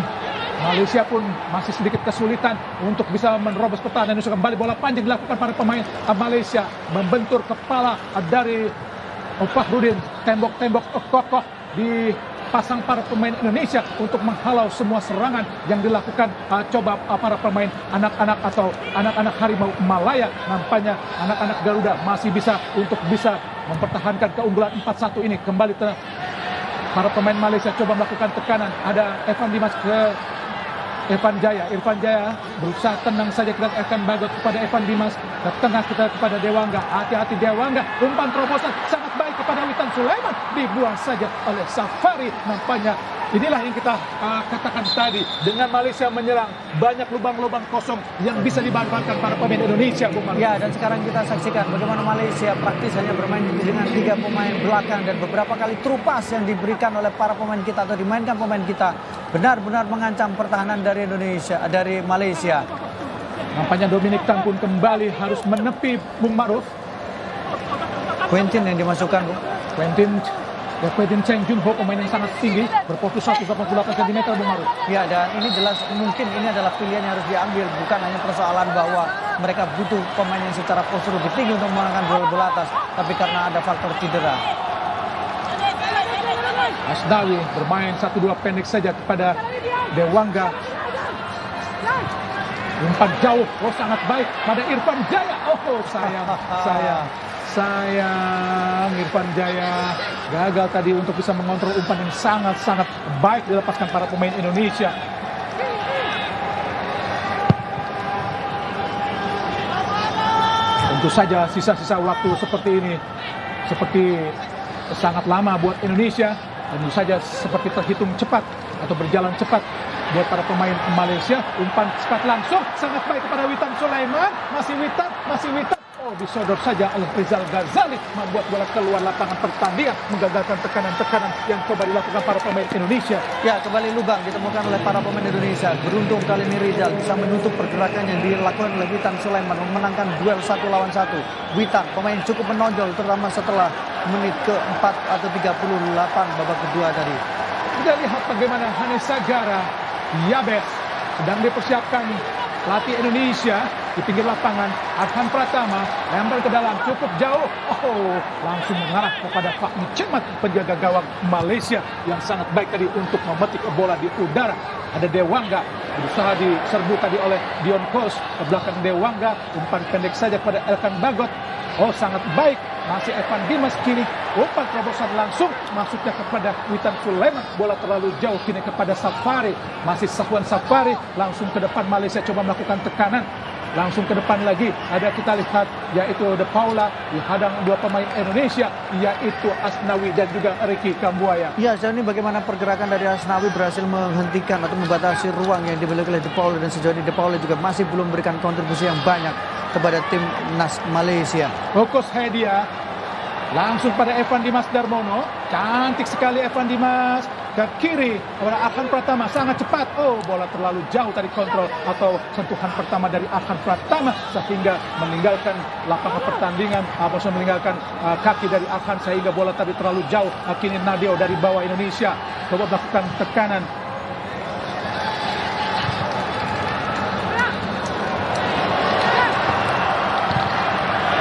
Malaysia pun masih sedikit kesulitan untuk bisa menerobos pertahanan Indonesia. Kembali bola panjang dilakukan para pemain Malaysia, membentur kepala dari Fahrudin. Tembok-tembok kokoh dipasang para pemain Indonesia untuk menghalau semua serangan yang dilakukan coba para pemain anak-anak atau anak-anak harimau Malaya. Nampaknya anak-anak Garuda masih bisa mempertahankan keunggulan 4-1 ini. Kembali para pemain Malaysia coba melakukan tekanan. Ada Evan Dimas ke Irfan Jaya. Irfan Jaya berusaha tenang saja kepada Elkan Bagot kepada Evan Dimas. Ke tengah kita kepada Dewangga. Hati-hati Dewangga. Umpan terobosan sangat baik kepada Witan Sulaiman. Dibuang saja oleh Safari. Nampaknya inilah yang kita katakan tadi. Dengan Malaysia menyerang, banyak lubang-lubang kosong yang bisa dimanfaatkan para pemain Indonesia, Bung Maruf. Ya, dan sekarang kita saksikan bagaimana Malaysia praktis hanya bermain dengan 3 pemain belakang, dan beberapa kali trupas yang diberikan oleh para pemain kita atau dimainkan pemain kita benar-benar mengancam pertahanan dari Indonesia, dari Malaysia. Nampaknya Dominic Tan pun kembali harus menepi, Bung Maruf. Quentin yang dimasukkan, Bung. Quentin Cheng Junho, pemain yang sangat tinggi, berposisi 188 cm, Bung Maruf. Ya, dan ini jelas mungkin ini adalah pilihan yang harus diambil, bukan hanya persoalan bahwa mereka butuh pemain yang secara postur lebih tinggi untuk memenangkan bola atas, tapi karena ada faktor cedera. Asnawi bermain 1-2 pendek saja kepada Dewangga. Umpan jauh, oh sangat baik pada Irfan Jaya. Oh sayang. sayang Irfan Jaya gagal tadi untuk bisa mengontrol umpan yang sangat-sangat baik dilepaskan para pemain Indonesia. Tentu saja sisa-sisa waktu seperti ini seperti sangat lama buat Indonesia. Tentu saja seperti terhitung cepat atau berjalan cepat buat para pemain Malaysia. Umpan cepat langsung sangat baik kepada Witan Sulaiman. Masih Witan. Oh, disodor saja oleh Rizal Ghazali, membuat bola keluar lapangan pertandingan, menggagalkan tekanan-tekanan yang coba dilakukan para pemain Indonesia. Ya, kembali lubang ditemukan oleh para pemain Indonesia. Beruntung kali ini Rizal bisa menutup pergerakan yang dilakukan oleh Witan Sulaiman, memenangkan duel 1 lawan 1. Witan, pemain cukup menonjol, terutama setelah menit ke-4 atau 38 babak kedua tadi. Kita lihat bagaimana Hanes Sagara, Yabes sedang dipersiapkan pelatih Indonesia di pinggir lapangan. Arhan Pratama lempar ke dalam cukup jauh. Oh, langsung mengarah kepada Fahmi Cemat, penjaga gawang Malaysia yang sangat baik tadi untuk memetik bola di udara. Ada Dewangga berusaha diserbu tadi oleh Dion Kos ke belakang Dewangga, umpan pendek saja pada Elkan Bagot. Oh, sangat baik. Masih Evan Dimas kini, umpan terobosan langsung masuknya kepada Witan Sulaiman. Bola terlalu jauh kini kepada Safari. Masih Safwan Safari langsung ke depan. Malaysia coba melakukan tekanan. Langsung ke depan lagi ada kita lihat yaitu De Paula dihadang dua pemain Indonesia yaitu Asnawi dan juga Ricky Kambuaya. Ya, sejauh ini bagaimana pergerakan dari Asnawi berhasil menghentikan atau membatasi ruang yang dimiliki oleh De Paula, dan sejauh ini De Paula juga masih belum memberikan kontribusi yang banyak kepada timnas Malaysia. Fokus Hedia langsung pada Evan Dimas Darmono, cantik sekali Evan Dimas ke kiri kepada Arhan Pratama, sangat cepat. Oh, bola terlalu jauh tadi kontrol atau sentuhan pertama dari Arhan Pratama sehingga meninggalkan lapangan pertandingan, maksudnya meninggalkan kaki dari Arhan sehingga bola tadi terlalu jauh. Kini Nadeo dari bawah Indonesia coba melakukan tekanan.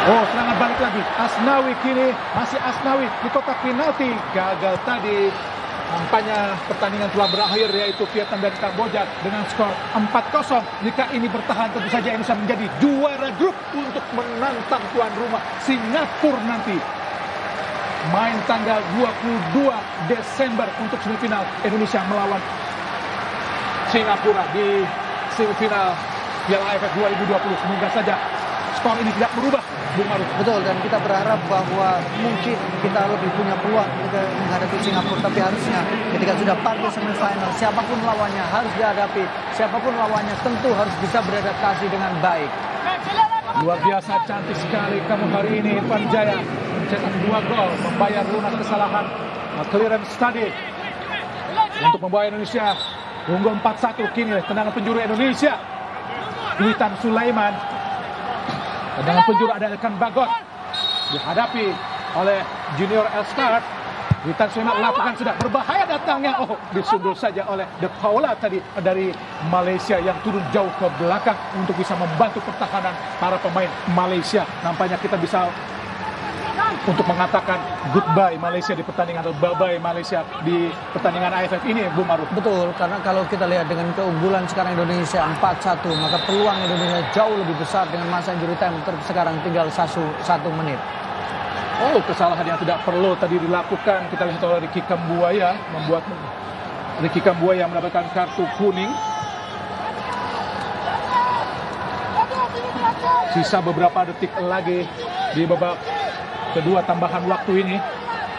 Oh, serangan balik lagi. Asnawi kini, masih Asnawi di kotak penalti. Gagal tadi. Nampaknya pertandingan telah berakhir yaitu Vietnam dan Kamboja dengan skor 4-0. Jika ini bertahan tentu saja Indonesia menjadi juara grup untuk menantang tuan rumah Singapura nanti. Main tanggal 22 Desember untuk semifinal Indonesia melawan Singapura di semifinal Piala AFF 2020. Semoga saja skor ini tidak berubah, Bung Maruf. Betul, dan kita berharap bahwa mungkin kita lebih punya peluang ketika menghadapi Singapura. Tapi harusnya ketika sudah partai semifinal, siapapun lawannya harus dihadapi. Siapapun lawannya tentu harus bisa beradaptasi dengan baik. Luar biasa cantik sekali kamu hari ini, Irfan Jaya. Mencetak 2 gol, membayar lunas kesalahan clearance tadi untuk membawa Indonesia unggul 4-1. Kini tendangan penjuru Indonesia, Witan Sulaiman. Tendangan penjuru ada Elkan Bagot dihadapi oleh Junior Elstart. Witan Sulaiman melakukan sudah berbahaya datangnya. Oh, disundul saja oleh De Paula tadi dari Malaysia yang turun jauh ke belakang untuk bisa membantu pertahanan para pemain Malaysia. Nampaknya kita bisa untuk mengatakan goodbye Malaysia di pertandingan atau bye-bye Malaysia di pertandingan AFF ini, Bu Maruf. Betul, karena kalau kita lihat dengan keunggulan sekarang Indonesia 4-1, maka peluang Indonesia jauh lebih besar dengan masa injury time sekarang tinggal 1 menit. Oh, kesalahan yang tidak perlu tadi dilakukan. Kita lihat oleh Ricky Kambuaya, membuat Ricky Kambuaya mendapatkan kartu kuning. Sisa beberapa detik lagi di babak kedua tambahan waktu ini.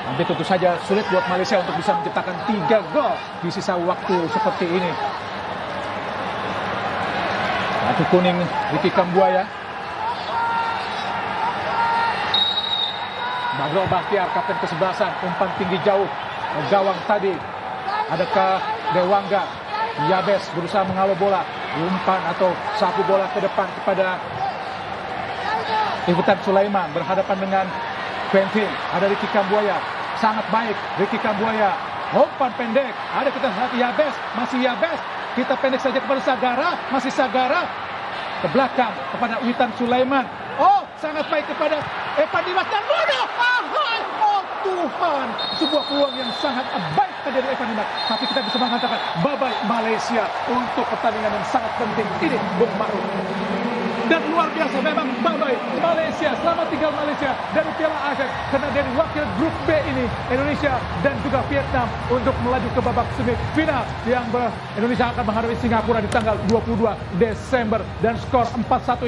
Nanti tentu saja sulit buat Malaysia untuk bisa menciptakan 3 gol di sisa waktu seperti ini. Kartu kuning Ricky Kambuaya. Badro Bahtiar, kapten kesebelasan, umpan tinggi jauh ke gawang tadi. Adakah Dewangga? Yabes berusaha menghalau bola, umpan atau sapu bola ke depan kepada Witan Sulaiman berhadapan dengan Quentin. Ada Ricky Kambuaya, sangat baik Ricky Kambuaya, umpan pendek. Ada kita lihat Yabes, masih Yabes. Kita pendek saja kepada Sagara, masih Sagara ke belakang kepada Witan Sulaiman. Oh, sangat baik kepada Evan Dimas dan Bono. Oh Tuhan, sebuah peluang yang sangat baik dari Evan Dimas. Tapi kita bisa mengatakan bye-bye Malaysia untuk pertandingan yang sangat penting ini, Bung Maruf. Dan luar biasa memang bye-bye Malaysia. Selamat tinggal Malaysia dari Piala grup B ini, Indonesia dan juga Vietnam untuk melaju ke babak semifinal yang Indonesia akan menghadapi Singapura di tanggal 22 Desember dan skor 4-1.